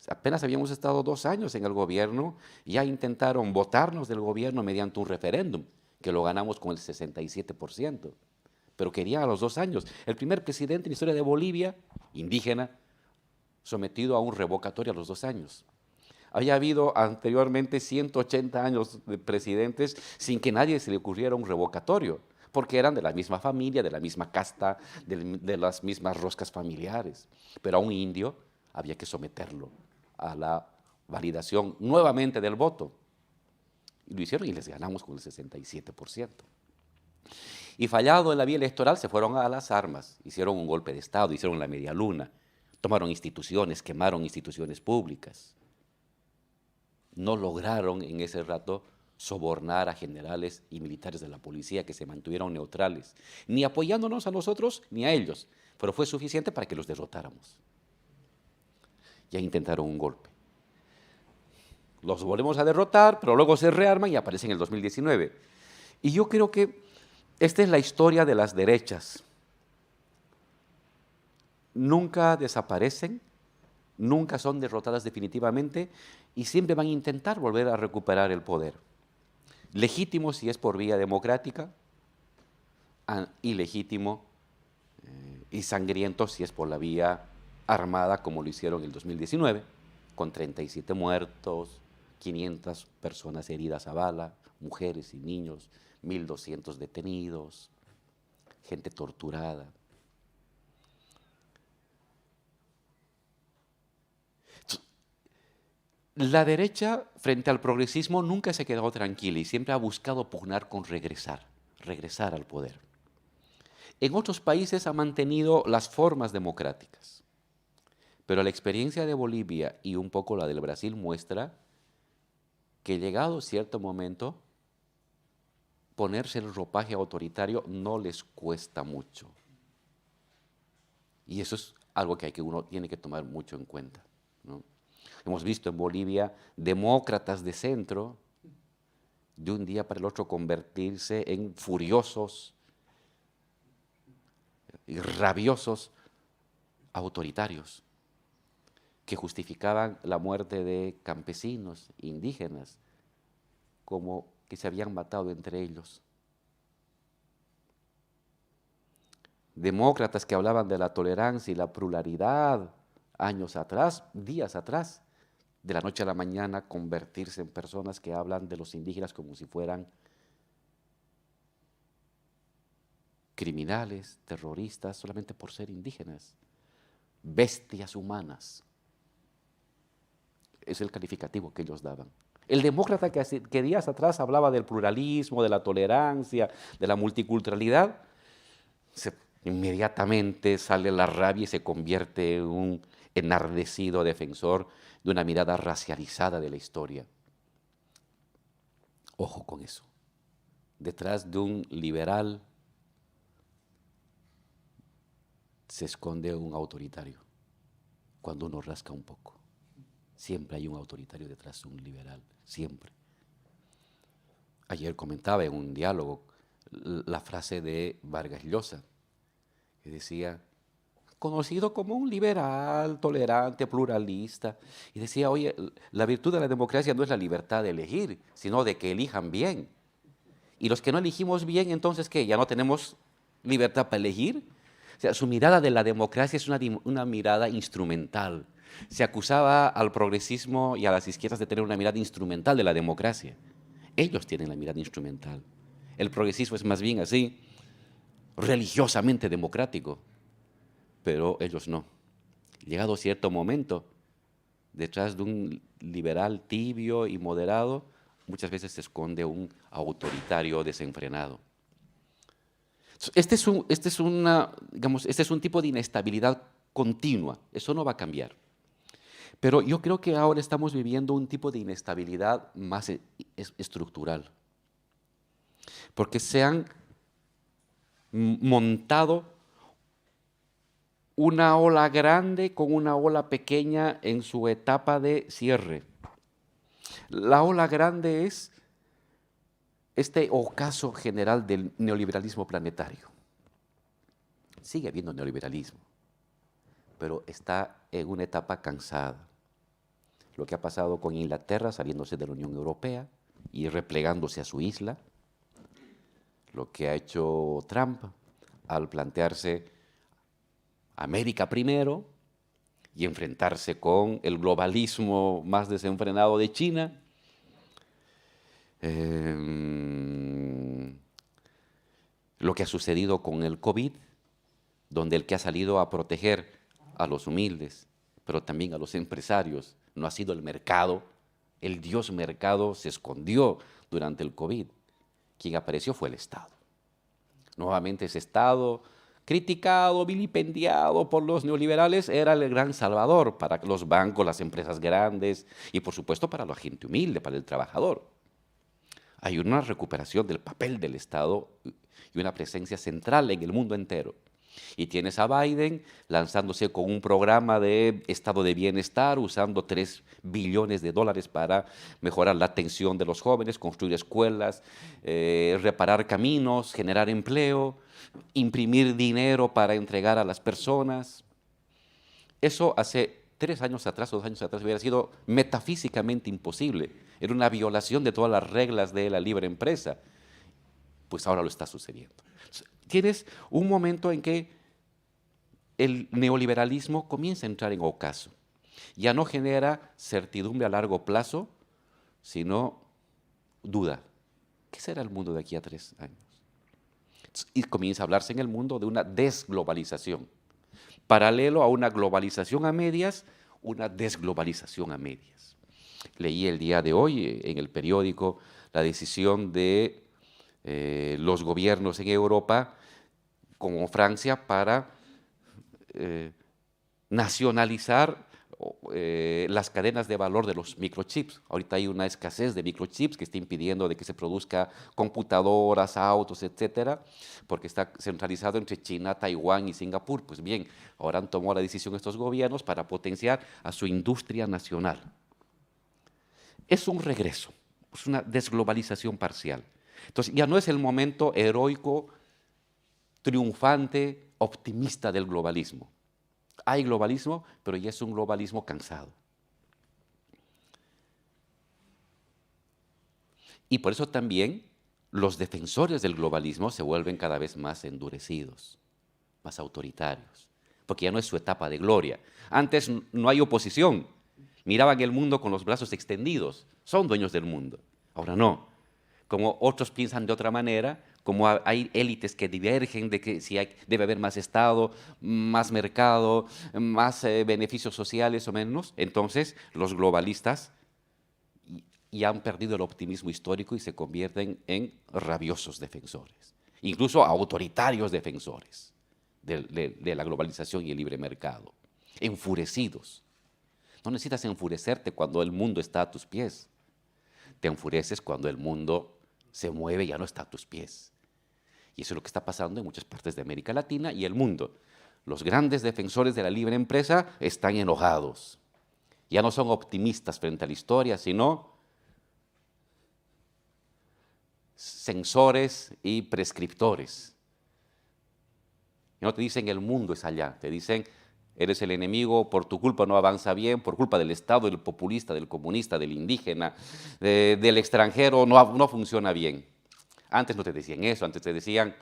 Apenas habíamos estado 2 años en el gobierno, ya intentaron botarnos del gobierno mediante un referéndum, que lo ganamos con el 67%, pero querían a los 2 años. El primer presidente en la historia de Bolivia, indígena, sometido a un revocatorio a los 2 años. Había habido anteriormente 180 años de presidentes sin que nadie se le ocurriera un revocatorio, porque eran de la misma familia, de la misma casta, de las mismas roscas familiares. Pero a un indio había que someterlo a la validación nuevamente del voto. Y lo hicieron y les ganamos con el 67%. Y fallado en la vía electoral se fueron a las armas, hicieron un golpe de Estado, hicieron la media luna, tomaron instituciones, quemaron instituciones públicas. No lograron en ese rato sobornar a generales y militares de la policía que se mantuvieron neutrales, ni apoyándonos a nosotros ni a ellos, pero fue suficiente para que los derrotáramos. Ya intentaron un golpe. Los volvemos a derrotar, pero luego se rearman y aparecen en el 2019. Y yo creo que esta es la historia de las derechas. Nunca desaparecen, nunca son derrotadas definitivamente y siempre van a intentar volver a recuperar el poder. Legítimo si es por vía democrática, ilegítimo y sangriento si es por la vía armada, como lo hicieron en el 2019, con 37 muertos, 500 personas heridas a bala, mujeres y niños, 1.200 detenidos, gente torturada. La derecha, frente al progresismo, nunca se ha quedado tranquila y siempre ha buscado pugnar con regresar al poder. En otros países ha mantenido las formas democráticas, pero la experiencia de Bolivia y un poco la del Brasil muestra que llegado cierto momento, ponerse el ropaje autoritario no les cuesta mucho. Y eso es algo que uno tiene que tomar mucho en cuenta, ¿no? Hemos visto en Bolivia demócratas de centro, de un día para el otro convertirse en furiosos y rabiosos autoritarios, que justificaban la muerte de campesinos, indígenas, como que se habían matado entre ellos. Demócratas que hablaban de la tolerancia y la pluralidad años atrás, días atrás, de la noche a la mañana convertirse en personas que hablan de los indígenas como si fueran criminales, terroristas, solamente por ser indígenas, bestias humanas. Es el calificativo que ellos daban. El demócrata que días atrás hablaba del pluralismo, de la tolerancia, de la multiculturalidad, inmediatamente sale la rabia y se convierte en un enardecido defensor de una mirada racializada de la historia. Ojo con eso. Detrás de un liberal se esconde un autoritario, cuando uno rasca un poco. Siempre hay un autoritario detrás de un liberal, siempre. Ayer comentaba en un diálogo la frase de Vargas Llosa, que decía, conocido como un liberal, tolerante, pluralista, y decía, oye, la virtud de la democracia no es la libertad de elegir, sino de que elijan bien. Y los que no elegimos bien, entonces, ¿qué? ¿Ya no tenemos libertad para elegir? O sea, su mirada de la democracia es una mirada instrumental, Se acusaba al progresismo y a las izquierdas de tener una mirada instrumental de la democracia. Ellos tienen la mirada instrumental. El progresismo es más bien así, religiosamente democrático, pero ellos no. Llegado cierto momento, detrás de un liberal tibio y moderado, muchas veces se esconde un autoritario desenfrenado. Este es un tipo de inestabilidad continua, eso no va a cambiar. Pero yo creo que ahora estamos viviendo un tipo de inestabilidad más estructural, porque se han montado una ola grande con una ola pequeña en su etapa de cierre. La ola grande es este ocaso general del neoliberalismo planetario. Sigue habiendo neoliberalismo, pero está en una etapa cansada. Lo que ha pasado con Inglaterra saliéndose de la Unión Europea y replegándose a su isla, lo que ha hecho Trump al plantearse América primero y enfrentarse con el globalismo más desenfrenado de China. Lo que ha sucedido con el COVID, donde el que ha salido a proteger a los humildes, pero también a los empresarios, no ha sido el mercado. El dios mercado se escondió durante el COVID. Quien apareció fue el Estado. Nuevamente ese Estado, criticado, vilipendiado por los neoliberales, era el gran salvador para los bancos, las empresas grandes y por supuesto para la gente humilde, para el trabajador. Hay una recuperación del papel del Estado y una presencia central en el mundo entero. Y tienes a Biden lanzándose con un programa de estado de bienestar, usando $3 billones para mejorar la atención de los jóvenes, construir escuelas, reparar caminos, generar empleo, imprimir dinero para entregar a las personas. Eso hace 3 años atrás o 2 años atrás hubiera sido metafísicamente imposible. Era una violación de todas las reglas de la libre empresa. Pues ahora lo está sucediendo. Tienes un momento en que el neoliberalismo comienza a entrar en ocaso. Ya no genera certidumbre a largo plazo, sino duda. ¿Qué será el mundo de aquí a 3 años? Y comienza a hablarse en el mundo de una desglobalización. Paralelo a una globalización a medias, una desglobalización a medias. Leí el día de hoy en el periódico la decisión de los gobiernos en Europa, como Francia, para nacionalizar las cadenas de valor de los microchips. Ahorita hay una escasez de microchips que está impidiendo de que se produzca computadoras, autos, etcétera, porque está centralizado entre China, Taiwán y Singapur. Pues bien, ahora han tomado la decisión estos gobiernos para potenciar a su industria nacional. Es un regreso, es una desglobalización parcial. Entonces ya no es el momento heroico, triunfante, optimista del globalismo. Hay globalismo, pero ya es un globalismo cansado. Y por eso también los defensores del globalismo se vuelven cada vez más endurecidos, más autoritarios, porque ya no es su etapa de gloria. Antes no hay oposición, miraban el mundo con los brazos extendidos, son dueños del mundo. Ahora no. Como otros piensan de otra manera, como hay élites que divergen de que si debe haber más Estado, más mercado, más beneficios sociales o menos, entonces los globalistas ya han perdido el optimismo histórico y se convierten en rabiosos defensores, incluso autoritarios defensores de la globalización y el libre mercado, enfurecidos. No necesitas enfurecerte cuando el mundo está a tus pies, te enfureces cuando el mundo se mueve y ya no está a tus pies. Y eso es lo que está pasando en muchas partes de América Latina y el mundo. Los grandes defensores de la libre empresa están enojados. Ya no son optimistas frente a la historia, sino censores y prescriptores. Y no te dicen el mundo es allá, te dicen eres el enemigo, por tu culpa no avanza bien, por culpa del Estado, del populista, del comunista, del indígena, del extranjero, no funciona bien. Antes no te decían eso, antes te decían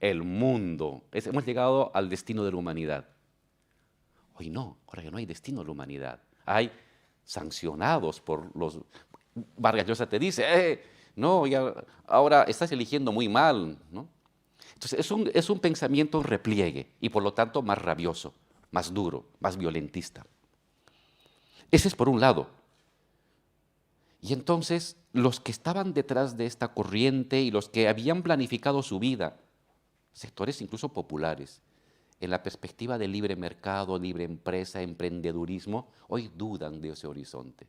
el mundo. Hemos llegado al destino de la humanidad. Hoy no, ahora ya no hay destino a la humanidad. Hay sancionados por los... Vargas Llosa te dice, no, ya, ahora estás eligiendo muy mal, ¿no? Entonces es un pensamiento repliegue y por lo tanto más rabioso, más duro, más violentista. Ese es por un lado. Y entonces los que estaban detrás de esta corriente y los que habían planificado su vida, sectores incluso populares, en la perspectiva del libre mercado, libre empresa, emprendedurismo, hoy dudan de ese horizonte.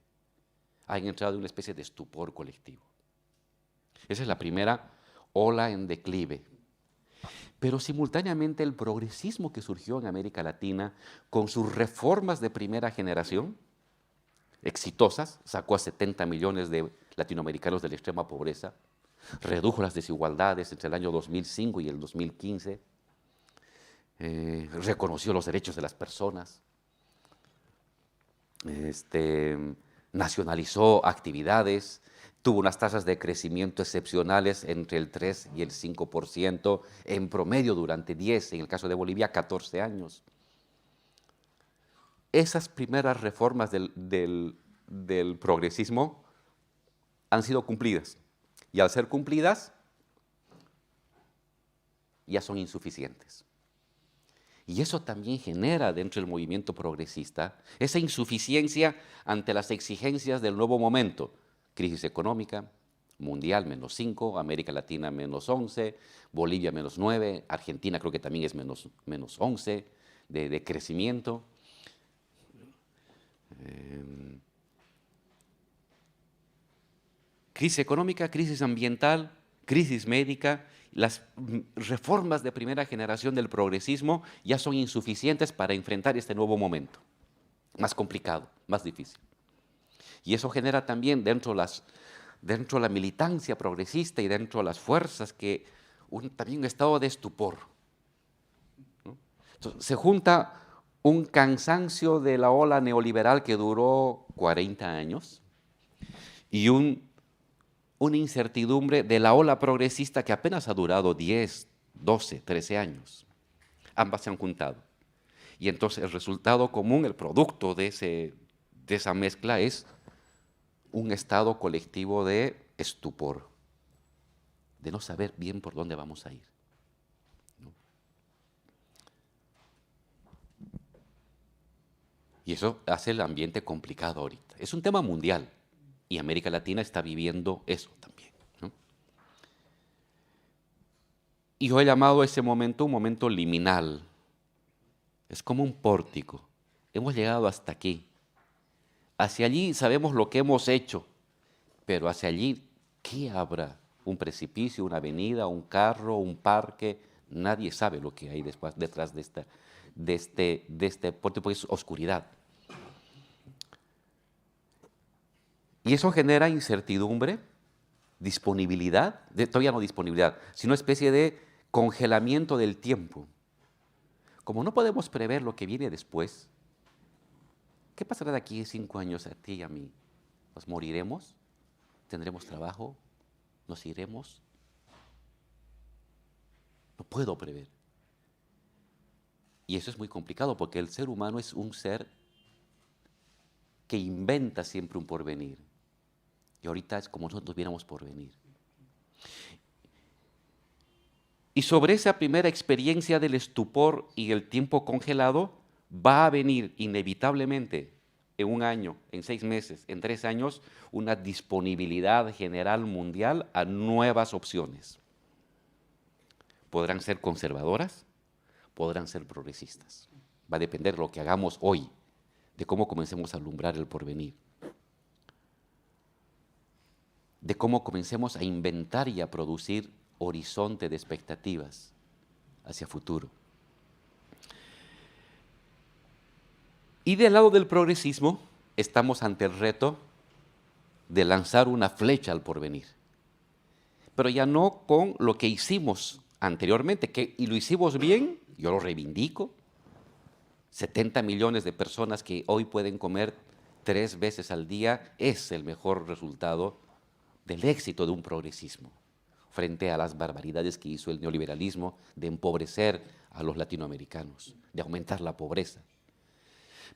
Han entrado en una especie de estupor colectivo. Esa es la primera ola en declive. Pero simultáneamente el progresismo que surgió en América Latina con sus reformas de primera generación, exitosas, sacó a 70 millones de latinoamericanos de la extrema pobreza, redujo las desigualdades entre el año 2005 y el 2015, reconoció los derechos de las personas, nacionalizó actividades, tuvo unas tasas de crecimiento excepcionales entre el 3 y el 5%, en promedio durante 10, en el caso de Bolivia, 14 años. Esas primeras reformas del progresismo han sido cumplidas, y al ser cumplidas, ya son insuficientes. Y eso también genera dentro del movimiento progresista esa insuficiencia ante las exigencias del nuevo momento. Crisis económica, mundial -5, América Latina -11, Bolivia -9, Argentina creo que también es -11 de crecimiento. Crisis económica, crisis ambiental, crisis médica. Las reformas de primera generación del progresismo ya son insuficientes para enfrentar este nuevo momento, más complicado, más difícil. Y eso genera también dentro de la militancia progresista y dentro de las fuerzas también un estado de estupor, ¿no? Entonces, se junta un cansancio de la ola neoliberal que duró 40 años y una incertidumbre de la ola progresista que apenas ha durado 10, 12, 13 años. Ambas se han juntado. Y entonces el resultado común, el producto de esa mezcla es un estado colectivo de estupor, de no saber bien por dónde vamos a ir, ¿no? Y eso hace el ambiente complicado ahorita. Es un tema mundial. Y América Latina está viviendo eso también, ¿no? Y yo he llamado a ese momento un momento liminal. Es como un pórtico. Hemos llegado hasta aquí. Hacia allí sabemos lo que hemos hecho, pero hacia allí, ¿qué habrá? ¿Un precipicio, una avenida, un carro, un parque? Nadie sabe lo que hay detrás de este pórtico, porque es oscuridad. Y eso genera incertidumbre, disponibilidad, todavía no disponibilidad, sino una especie de congelamiento del tiempo. Como no podemos prever lo que viene después, ¿qué pasará de aquí a 5 años a ti y a mí? ¿Nos moriremos? ¿Tendremos trabajo? ¿Nos iremos? No puedo prever. Y eso es muy complicado porque el ser humano es un ser que inventa siempre un porvenir. Y ahorita es como nosotros viéramos por venir. Y sobre esa primera experiencia del estupor y el tiempo congelado, va a venir inevitablemente en 1 año, en 6 meses, en 3 años, una disponibilidad general mundial a nuevas opciones. Podrán ser conservadoras, podrán ser progresistas. Va a depender de lo que hagamos hoy, de cómo comencemos a alumbrar el porvenir, de cómo comencemos a inventar y a producir horizonte de expectativas hacia futuro. Y del lado del progresismo estamos ante el reto de lanzar una flecha al porvenir, pero ya no con lo que hicimos anteriormente, y lo hicimos bien, yo lo reivindico. 70 millones de personas que hoy pueden comer 3 veces al día es el mejor resultado del éxito de un progresismo frente a las barbaridades que hizo el neoliberalismo de empobrecer a los latinoamericanos, de aumentar la pobreza.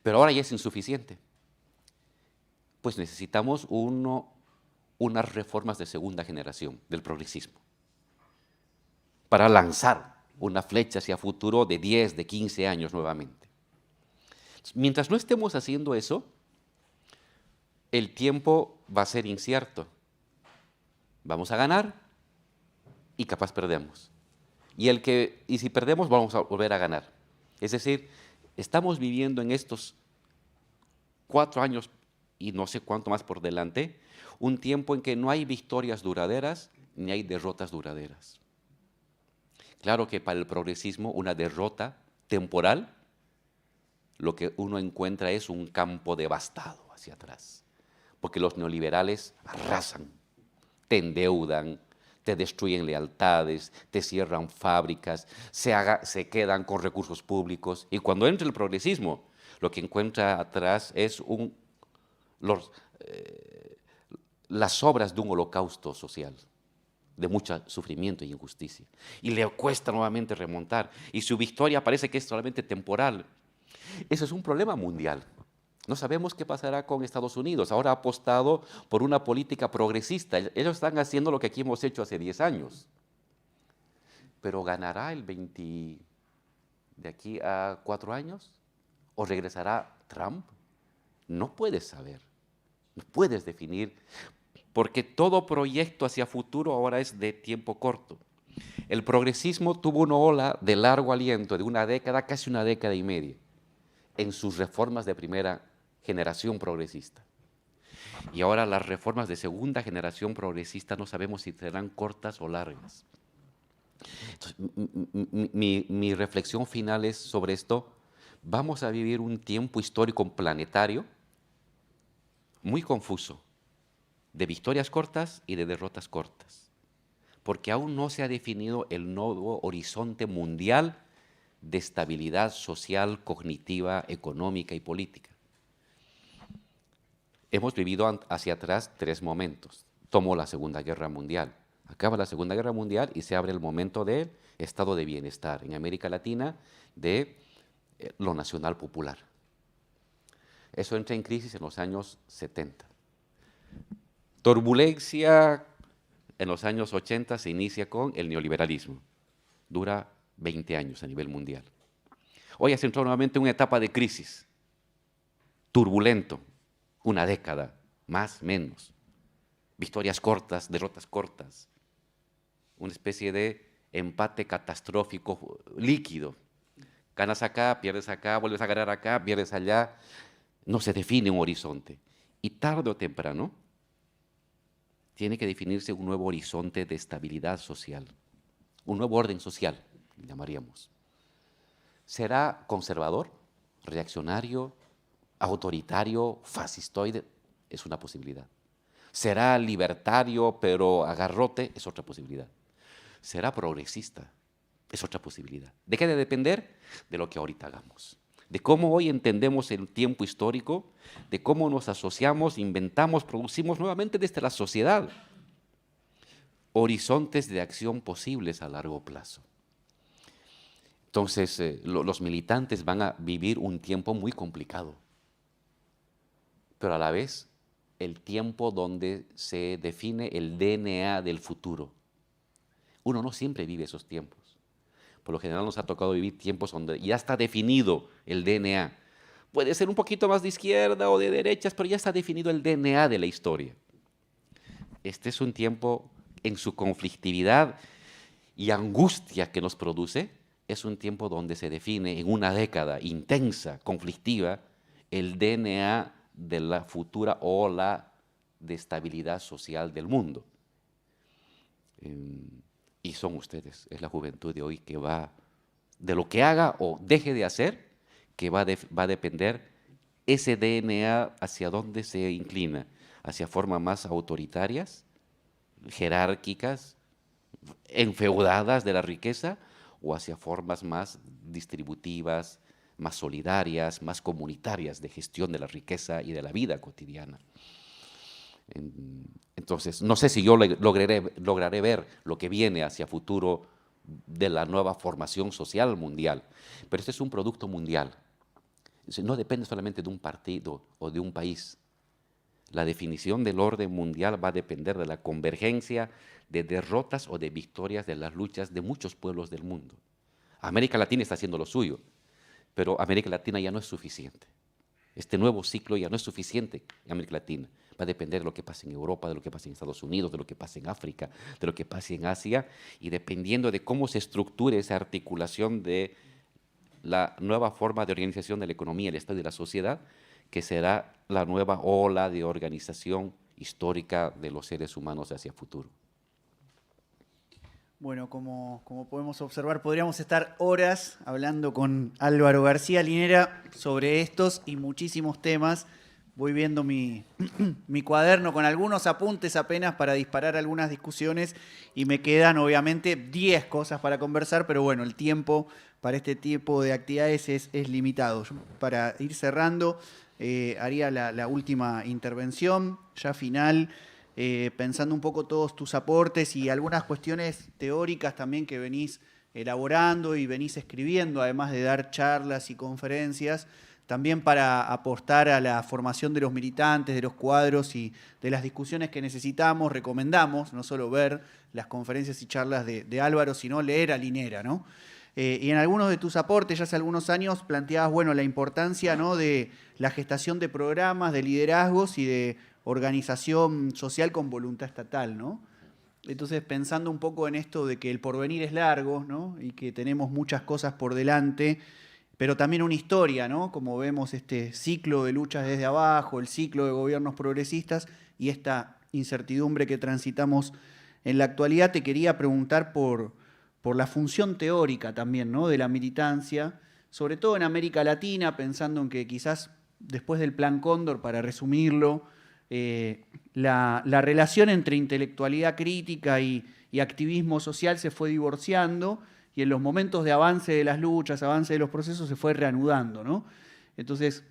Pero ahora ya es insuficiente. Pues necesitamos unas reformas de segunda generación del progresismo para lanzar una flecha hacia futuro de 10, de 15 años nuevamente. Mientras no estemos haciendo eso, el tiempo va a ser incierto. Vamos a ganar y capaz perdemos. Y si perdemos, vamos a volver a ganar. Es decir, estamos viviendo en estos 4 años y no sé cuánto más por delante, un tiempo en que no hay victorias duraderas ni hay derrotas duraderas. Claro que para el progresismo una derrota temporal, lo que uno encuentra es un campo devastado hacia atrás, porque los neoliberales arrasan, te endeudan, te destruyen lealtades, te cierran fábricas, se quedan con recursos públicos, y cuando entra el progresismo, lo que encuentra atrás es las obras de un holocausto social, de mucho sufrimiento y injusticia. Y le cuesta nuevamente remontar. Y su victoria parece que es solamente temporal. Eso es un problema mundial. No sabemos qué pasará con Estados Unidos. Ahora ha apostado por una política progresista. Ellos están haciendo lo que aquí hemos hecho hace 10 años. Pero ¿ganará de aquí a 4 años? ¿O regresará Trump? No puedes saber. No puedes definir, porque todo proyecto hacia futuro ahora es de tiempo corto. El progresismo tuvo una ola de largo aliento, de una década, casi una década y media, en sus reformas de primera generación progresista. Y ahora las reformas de segunda generación progresista no sabemos si serán cortas o largas. Entonces, mi reflexión final es sobre esto. Vamos a vivir un tiempo histórico planetario muy confuso, de victorias cortas y de derrotas cortas, porque aún no se ha definido el nuevo horizonte mundial de estabilidad social, cognitiva, económica y política. Hemos vivido hacia atrás 3 momentos. Tomó la Segunda Guerra Mundial, acaba la Segunda Guerra Mundial y se abre el momento del estado de bienestar en América Latina, de lo nacional popular. Eso entra en crisis en los años 70. Turbulencia en los años 80 se inicia con el neoliberalismo. Dura 20 años a nivel mundial. Hoy se entró nuevamente en una etapa de crisis. Turbulento, una década, más, menos. Victorias cortas, derrotas cortas. Una especie de empate catastrófico líquido. Ganas acá, pierdes acá, vuelves a ganar acá, pierdes allá. No se define un horizonte. Y tarde o temprano tiene que definirse un nuevo horizonte de estabilidad social, un nuevo orden social, llamaríamos. ¿Será conservador, reaccionario, autoritario, fascistoide? Es una posibilidad. ¿Será libertario pero agarrote? Es otra posibilidad. ¿Será progresista? Es otra posibilidad. ¿De qué debe depender? De lo que ahorita hagamos. De cómo hoy entendemos el tiempo histórico, de cómo nos asociamos, inventamos, producimos nuevamente desde la sociedad horizontes de acción posibles a largo plazo. Entonces, los militantes van a vivir un tiempo muy complicado, pero a la vez el tiempo donde se define el DNA del futuro. Uno no siempre vive esos tiempos. Por lo general nos ha tocado vivir tiempos donde ya está definido el DNA. Puede ser un poquito más de izquierda o de derechas, pero ya está definido el DNA de la historia. Este es un tiempo en su conflictividad y angustia que nos produce, es un tiempo donde se define en una década intensa, conflictiva, el DNA de la futura ola de estabilidad social del mundo. Y son ustedes, es la juventud de hoy que va, de lo que haga o deje de hacer, que va a depender ese DNA hacia dónde se inclina, hacia formas más autoritarias, jerárquicas, enfeudadas de la riqueza, o hacia formas más distributivas, más solidarias, más comunitarias de gestión de la riqueza y de la vida cotidiana. Entonces, no sé si yo lograré ver lo que viene hacia futuro de la nueva formación social mundial, pero este es un producto mundial. No depende solamente de un partido o de un país. La definición del orden mundial va a depender de la convergencia de derrotas o de victorias de las luchas de muchos pueblos del mundo. América Latina está haciendo lo suyo, pero América Latina ya no es suficiente. Este nuevo ciclo ya no es suficiente en América Latina. Va a depender de lo que pase en Europa, de lo que pase en Estados Unidos, de lo que pase en África, de lo que pase en Asia, y dependiendo de cómo se estructure esa articulación de la nueva forma de organización de la economía, el Estado y la sociedad, que será la nueva ola de organización histórica de los seres humanos hacia el futuro. Bueno, como podemos observar, podríamos estar horas hablando con Álvaro García Linera sobre estos y muchísimos temas. Voy viendo mi cuaderno con algunos apuntes apenas para disparar algunas discusiones y me quedan obviamente 10 cosas para conversar, pero bueno, el tiempo para este tipo de actividades es limitado. Yo, para ir cerrando, haría la última intervención, ya final, pensando un poco todos tus aportes y algunas cuestiones teóricas también que venís elaborando y venís escribiendo, además de dar charlas y conferencias, también para apostar a la formación de los militantes, de los cuadros y de las discusiones que necesitamos. Recomendamos no solo ver las conferencias y charlas de Álvaro, sino leer a Linera, ¿no? Y en algunos de tus aportes, ya hace algunos años, planteabas, bueno, la importancia, ¿no?, de la gestación de programas, de liderazgos y de organización social con voluntad estatal, ¿no? Entonces, pensando un poco en esto de que el porvenir es largo, ¿no?, y que tenemos muchas cosas por delante, pero también una historia, ¿no?, como vemos este ciclo de luchas desde abajo, el ciclo de gobiernos progresistas y esta incertidumbre que transitamos en la actualidad, te quería preguntar por la función teórica también, ¿no?, de la militancia, sobre todo en América Latina, pensando en que quizás después del Plan Cóndor, para resumirlo, la relación entre intelectualidad crítica y activismo social se fue divorciando y en los momentos de avance de las luchas, avance de los procesos, se fue reanudando, ¿no? Entonces,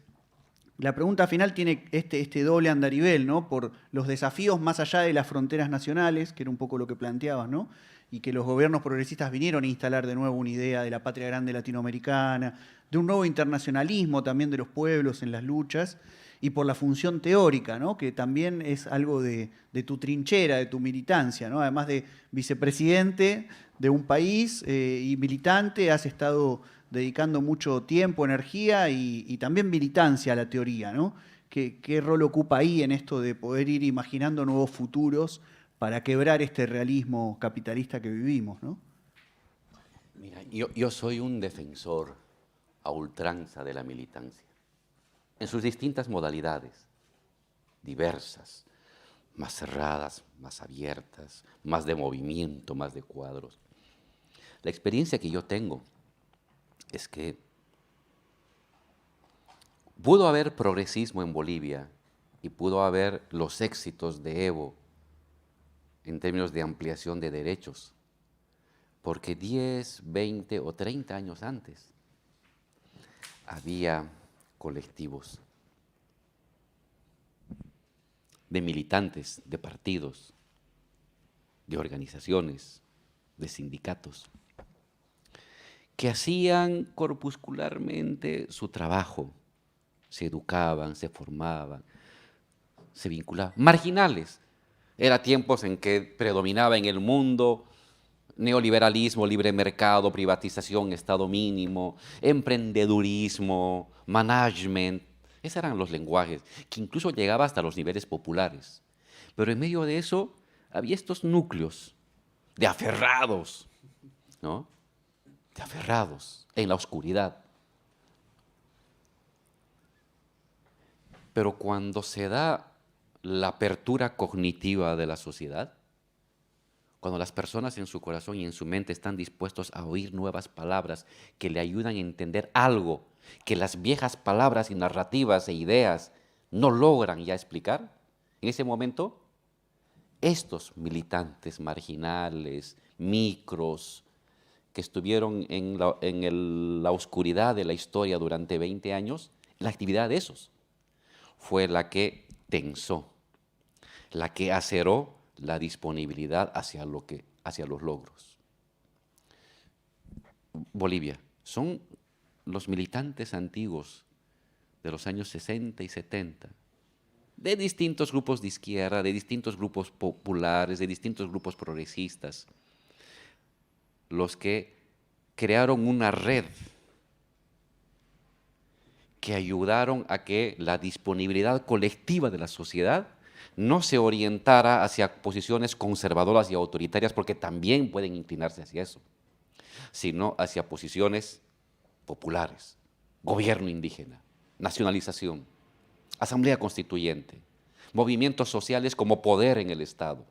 la pregunta final tiene este doble andarivel, ¿no?, por los desafíos más allá de las fronteras nacionales, que era un poco lo que planteabas, ¿no?, y que los gobiernos progresistas vinieron a instalar de nuevo una idea de la patria grande latinoamericana, de un nuevo internacionalismo también de los pueblos en las luchas, y por la función teórica, ¿no?, que también es algo de tu trinchera, de tu militancia, ¿no? Además de vicepresidente de un país y militante, has estado dedicando mucho tiempo, energía y también militancia a la teoría, ¿no? ¿Qué rol ocupa ahí en esto de poder ir imaginando nuevos futuros para quebrar este realismo capitalista que vivimos, ¿no? Mira, yo soy un defensor a ultranza de la militancia, en sus distintas modalidades, diversas, más cerradas, más abiertas, más de movimiento, más de cuadros. La experiencia que yo tengo es que pudo haber progresismo en Bolivia y pudo haber los éxitos de Evo en términos de ampliación de derechos, porque 10, 20 o 30 años antes había colectivos de militantes, de partidos, de organizaciones, de sindicatos, que hacían corpuscularmente su trabajo, se educaban, se formaban, se vinculaban, marginales. Eran tiempos en que predominaba en el mundo neoliberalismo, libre mercado, privatización, Estado mínimo, emprendedurismo, management. Esos eran los lenguajes, que incluso llegaba hasta los niveles populares. Pero en medio de eso había estos núcleos de aferrados, ¿no?, de aferrados en la oscuridad. Pero cuando se da la apertura cognitiva de la sociedad, cuando las personas en su corazón y en su mente están dispuestos a oír nuevas palabras que le ayudan a entender algo que las viejas palabras y narrativas e ideas no logran ya explicar, en ese momento, estos militantes marginales, micros, que estuvieron en la oscuridad de la historia durante 20 años, la actividad de esos fue la que tensó, la que aceró la disponibilidad hacia los logros. Bolivia, son los militantes antiguos de los años 60 y 70, de distintos grupos de izquierda, de distintos grupos populares, de distintos grupos progresistas, los que crearon una red que ayudaron a que la disponibilidad colectiva de la sociedad no se orientara hacia posiciones conservadoras y autoritarias, porque también pueden inclinarse hacia eso, sino hacia posiciones populares, gobierno indígena, nacionalización, asamblea constituyente, movimientos sociales como poder en el Estado.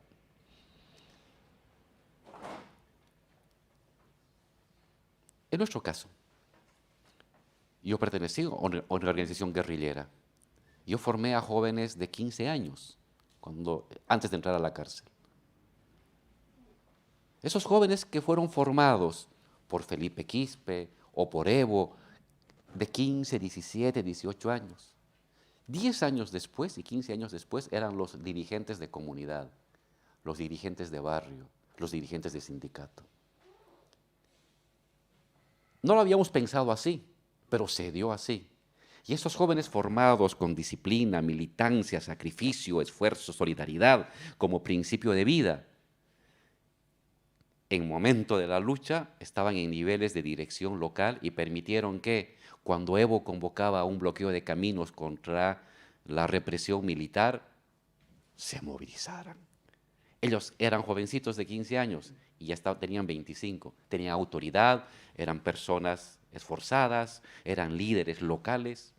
En nuestro caso, yo pertenecí a una organización guerrillera. Yo formé a jóvenes de 15 años antes de entrar a la cárcel. Esos jóvenes que fueron formados por Felipe Quispe o por Evo, de 15, 17, 18 años. 10 años después y 15 años después eran los dirigentes de comunidad, los dirigentes de barrio, los dirigentes de sindicato. No lo habíamos pensado así, pero se dio así. Y esos jóvenes formados con disciplina, militancia, sacrificio, esfuerzo, solidaridad como principio de vida, en momento de la lucha estaban en niveles de dirección local y permitieron que cuando Evo convocaba un bloqueo de caminos contra la represión militar, se movilizaran. Ellos eran jovencitos de 15 años y ya tenían 25, tenían autoridad, eran personas esforzadas, eran líderes locales,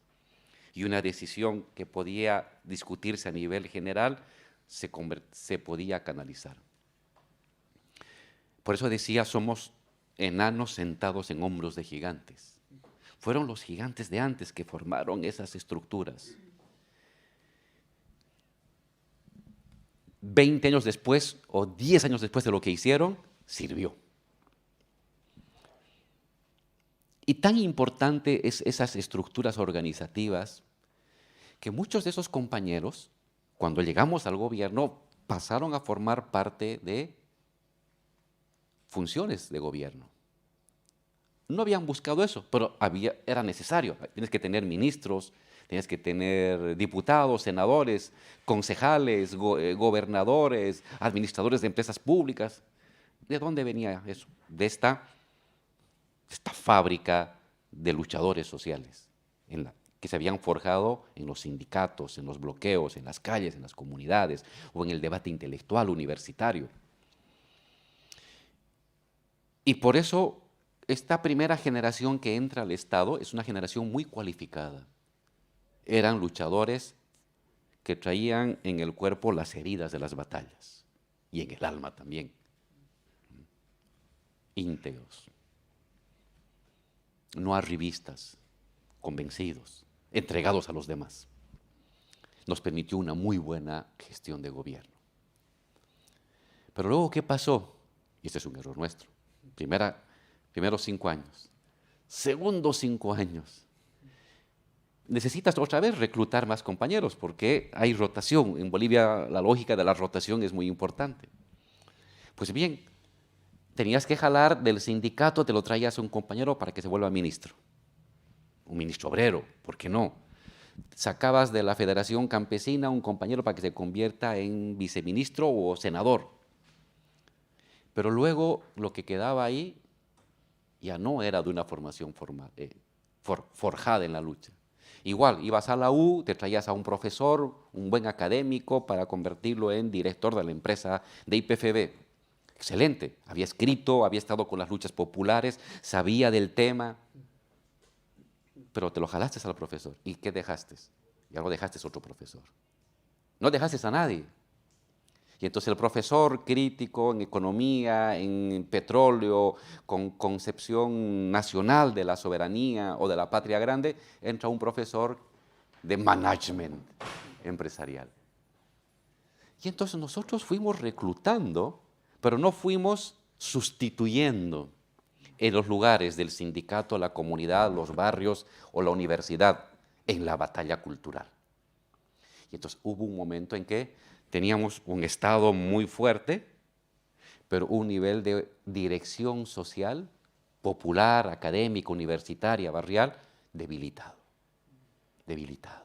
y una decisión que podía discutirse a nivel general se podía canalizar. Por eso decía, somos enanos sentados en hombros de gigantes. Fueron los gigantes de antes que formaron esas estructuras. 20 años después o 10 años después de lo que hicieron, sirvió. Y tan importante es esas estructuras organizativas que muchos de esos compañeros, cuando llegamos al gobierno, pasaron a formar parte de funciones de gobierno. No habían buscado eso, pero era necesario. Tienes que tener ministros, tienes que tener diputados, senadores, concejales, gobernadores, administradores de empresas públicas. ¿De dónde venía eso? De esta fábrica de luchadores sociales que se habían forjado en los sindicatos, en los bloqueos, en las calles, en las comunidades o en el debate intelectual universitario. Y por eso esta primera generación que entra al Estado es una generación muy cualificada. Eran luchadores que traían en el cuerpo las heridas de las batallas y en el alma también. Íntegros, no arribistas, convencidos, entregados a los demás. Nos permitió una muy buena gestión de gobierno. Pero luego, ¿qué pasó? Y este es un error nuestro. Primeros 5 años. Segundos 5 años. Necesitas otra vez reclutar más compañeros porque hay rotación. En Bolivia la lógica de la rotación es muy importante. Pues bien, tenías que jalar del sindicato, te lo traías a un compañero para que se vuelva ministro. Un ministro obrero, ¿por qué no? Sacabas de la Federación Campesina un compañero para que se convierta en viceministro o senador. Pero luego lo que quedaba ahí ya no era de una formación forjada en la lucha. Igual, ibas a la U, te traías a un profesor, un buen académico, para convertirlo en director de la empresa de IPFB. Excelente, había escrito, había estado con las luchas populares, sabía del tema, pero te lo jalaste al profesor. ¿Y qué dejaste? Ya lo dejaste a otro profesor. No dejaste a nadie. Y entonces el profesor crítico en economía, en petróleo, con concepción nacional de la soberanía o de la patria grande, entra un profesor de management empresarial. Y entonces nosotros fuimos reclutando, pero no fuimos sustituyendo en los lugares del sindicato, la comunidad, los barrios o la universidad en la batalla cultural. Y entonces hubo un momento en que teníamos un Estado muy fuerte, pero un nivel de dirección social, popular, académica, universitaria, barrial, debilitado. debilitado.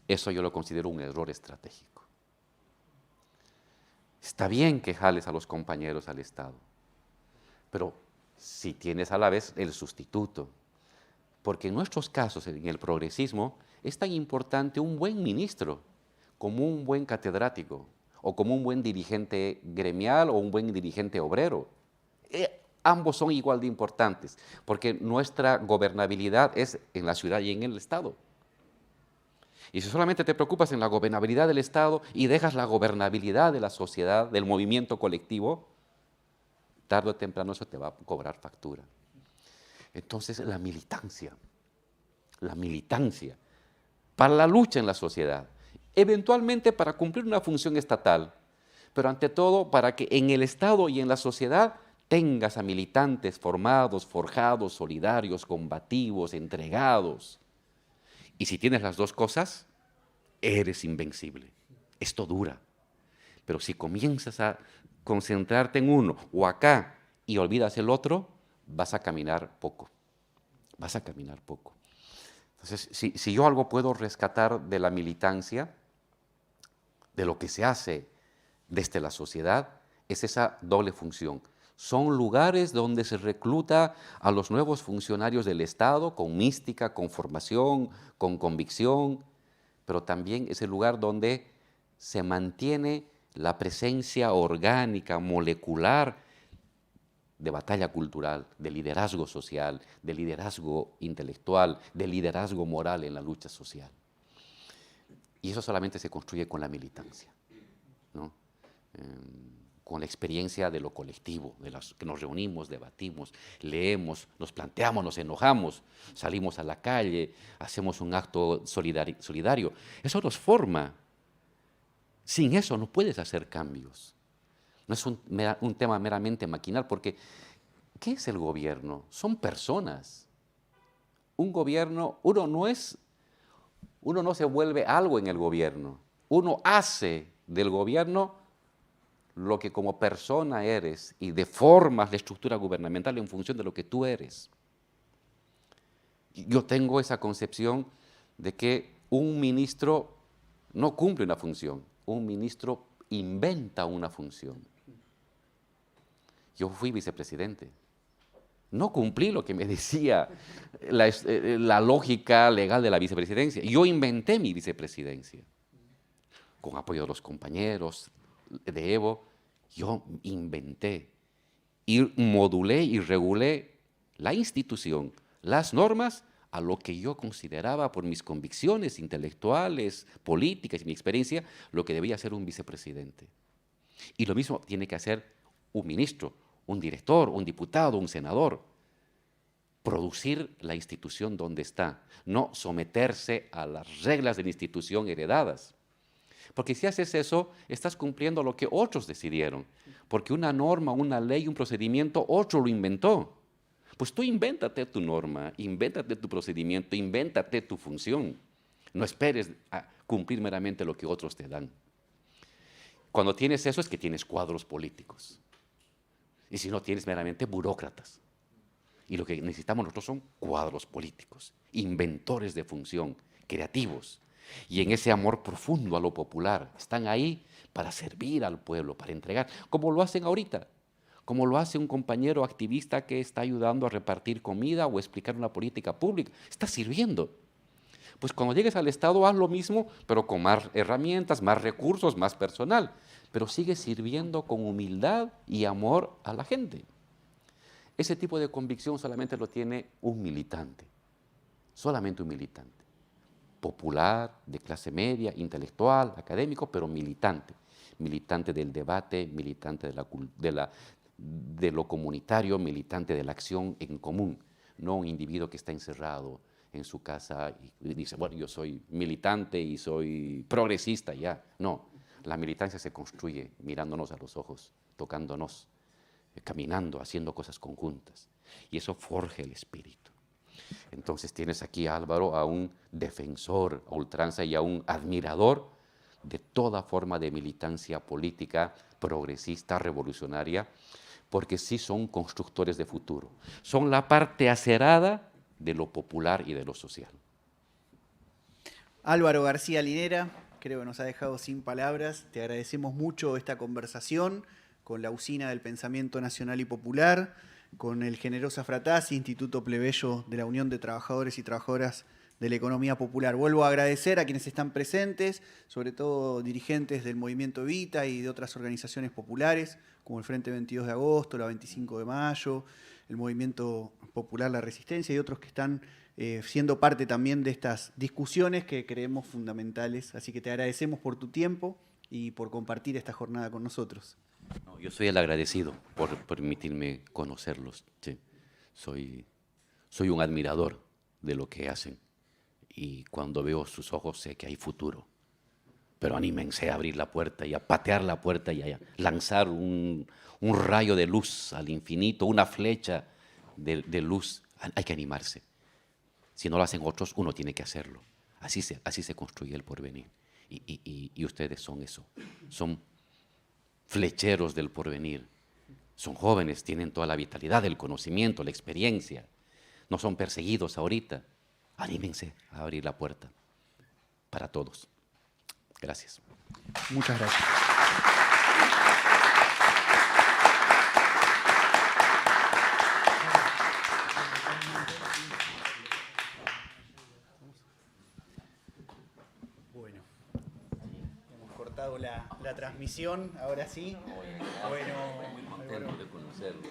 Eso yo lo considero un error estratégico. Está bien que jales a los compañeros al Estado, pero si tienes a la vez el sustituto, porque en nuestros casos, en el progresismo, es tan importante un buen ministro como un buen catedrático, o como un buen dirigente gremial o un buen dirigente obrero. Ambos son igual de importantes, porque nuestra gobernabilidad es en la ciudad y en el Estado. Y si solamente te preocupas en la gobernabilidad del Estado y dejas la gobernabilidad de la sociedad, del movimiento colectivo, tarde o temprano eso te va a cobrar factura. Entonces la militancia para la lucha en la sociedad, eventualmente para cumplir una función estatal, pero ante todo para que en el Estado y en la sociedad tengas a militantes formados, forjados, solidarios, combativos, entregados. Y si tienes las dos cosas, eres invencible. Esto dura. Pero si comienzas a concentrarte en uno o acá y olvidas el otro, vas a caminar poco. Vas a caminar poco. Entonces, si yo algo puedo rescatar de la militancia, de lo que se hace desde la sociedad, es esa doble función. Son lugares donde se recluta a los nuevos funcionarios del Estado con mística, con formación, con convicción, pero también es el lugar donde se mantiene la presencia orgánica, molecular, de batalla cultural, de liderazgo social, de liderazgo intelectual, de liderazgo moral en la lucha social. Y eso solamente se construye con la militancia, ¿no? Con la experiencia de lo colectivo, de los que nos reunimos, debatimos, leemos, nos planteamos, nos enojamos, salimos a la calle, hacemos un acto solidario. Eso nos forma. Sin eso no puedes hacer cambios. No es un tema meramente maquinal, porque ¿qué es el gobierno? Son personas. Un gobierno, uno no se vuelve algo en el gobierno. Uno hace del gobierno lo que como persona eres y deformas la estructura gubernamental en función de lo que tú eres. Yo tengo esa concepción de que un ministro no cumple una función, un ministro inventa una función. Yo fui vicepresidente. No cumplí lo que me decía la lógica legal de la vicepresidencia. Yo inventé mi vicepresidencia. Con apoyo de los compañeros de Evo, yo inventé y modulé y regulé la institución, las normas, a lo que yo consideraba por mis convicciones intelectuales, políticas y mi experiencia, lo que debía ser un vicepresidente. Y lo mismo tiene que hacer un ministro, un director, un diputado, un senador. Producir la institución donde está, no someterse a las reglas de la institución heredadas. Porque si haces eso, estás cumpliendo lo que otros decidieron. Porque una norma, una ley, un procedimiento, otro lo inventó. Pues tú invéntate tu norma, invéntate tu procedimiento, invéntate tu función. No esperes a cumplir meramente lo que otros te dan. Cuando tienes eso es que tienes cuadros políticos. Y si no, tienes meramente burócratas. Y lo que necesitamos nosotros son cuadros políticos, inventores de función, creativos. Y en ese amor profundo a lo popular, están ahí para servir al pueblo, para entregar, como lo hacen ahorita, como lo hace un compañero activista que está ayudando a repartir comida o explicar una política pública. Está sirviendo. Pues cuando llegues al Estado, haz lo mismo, pero con más herramientas, más recursos, más personal. Pero sigue sirviendo con humildad y amor a la gente. Ese tipo de convicción solamente lo tiene un militante, solamente un militante. Popular, de clase media, intelectual, académico, pero militante. Militante del debate, militante de lo comunitario, militante de la acción en común. No un individuo que está encerrado en su casa y dice, bueno, yo soy militante y soy progresista, ya. No, la militancia se construye mirándonos a los ojos, tocándonos, caminando, haciendo cosas conjuntas. Y eso forja el espíritu. Entonces tienes aquí, Álvaro, a un defensor a ultranza y a un admirador de toda forma de militancia política, progresista, revolucionaria, porque sí son constructores de futuro. Son la parte acerada de lo popular y de lo social. Álvaro García Linera, creo que nos ha dejado sin palabras. Te agradecemos mucho esta conversación con la Usina del Pensamiento Nacional y Popular, con el Generosa Fratasi, Instituto Plebeyo de la Unión de Trabajadores y Trabajadoras de la Economía Popular. Vuelvo a agradecer a quienes están presentes, sobre todo dirigentes del Movimiento Evita y de otras organizaciones populares, como el Frente 22 de Agosto, la 25 de Mayo, el Movimiento Popular La Resistencia y otros que están siendo parte también de estas discusiones que creemos fundamentales. Así que te agradecemos por tu tiempo y por compartir esta jornada con nosotros. No, yo soy el agradecido por permitirme conocerlos. Sí. Soy un admirador de lo que hacen y cuando veo sus ojos sé que hay futuro. Pero anímense a abrir la puerta y a patear la puerta y a lanzar un rayo de luz al infinito, una flecha de luz. Hay que animarse. Si no lo hacen otros, uno tiene que hacerlo. Así se construye el porvenir. Y ustedes son eso. Son flecheros del porvenir. Son jóvenes, tienen toda la vitalidad, el conocimiento, la experiencia. No son perseguidos ahorita. Anímense a abrir la puerta para todos. Gracias. Muchas gracias. Bueno, hemos cortado la transmisión, ahora sí. Muy contento de conocerlo.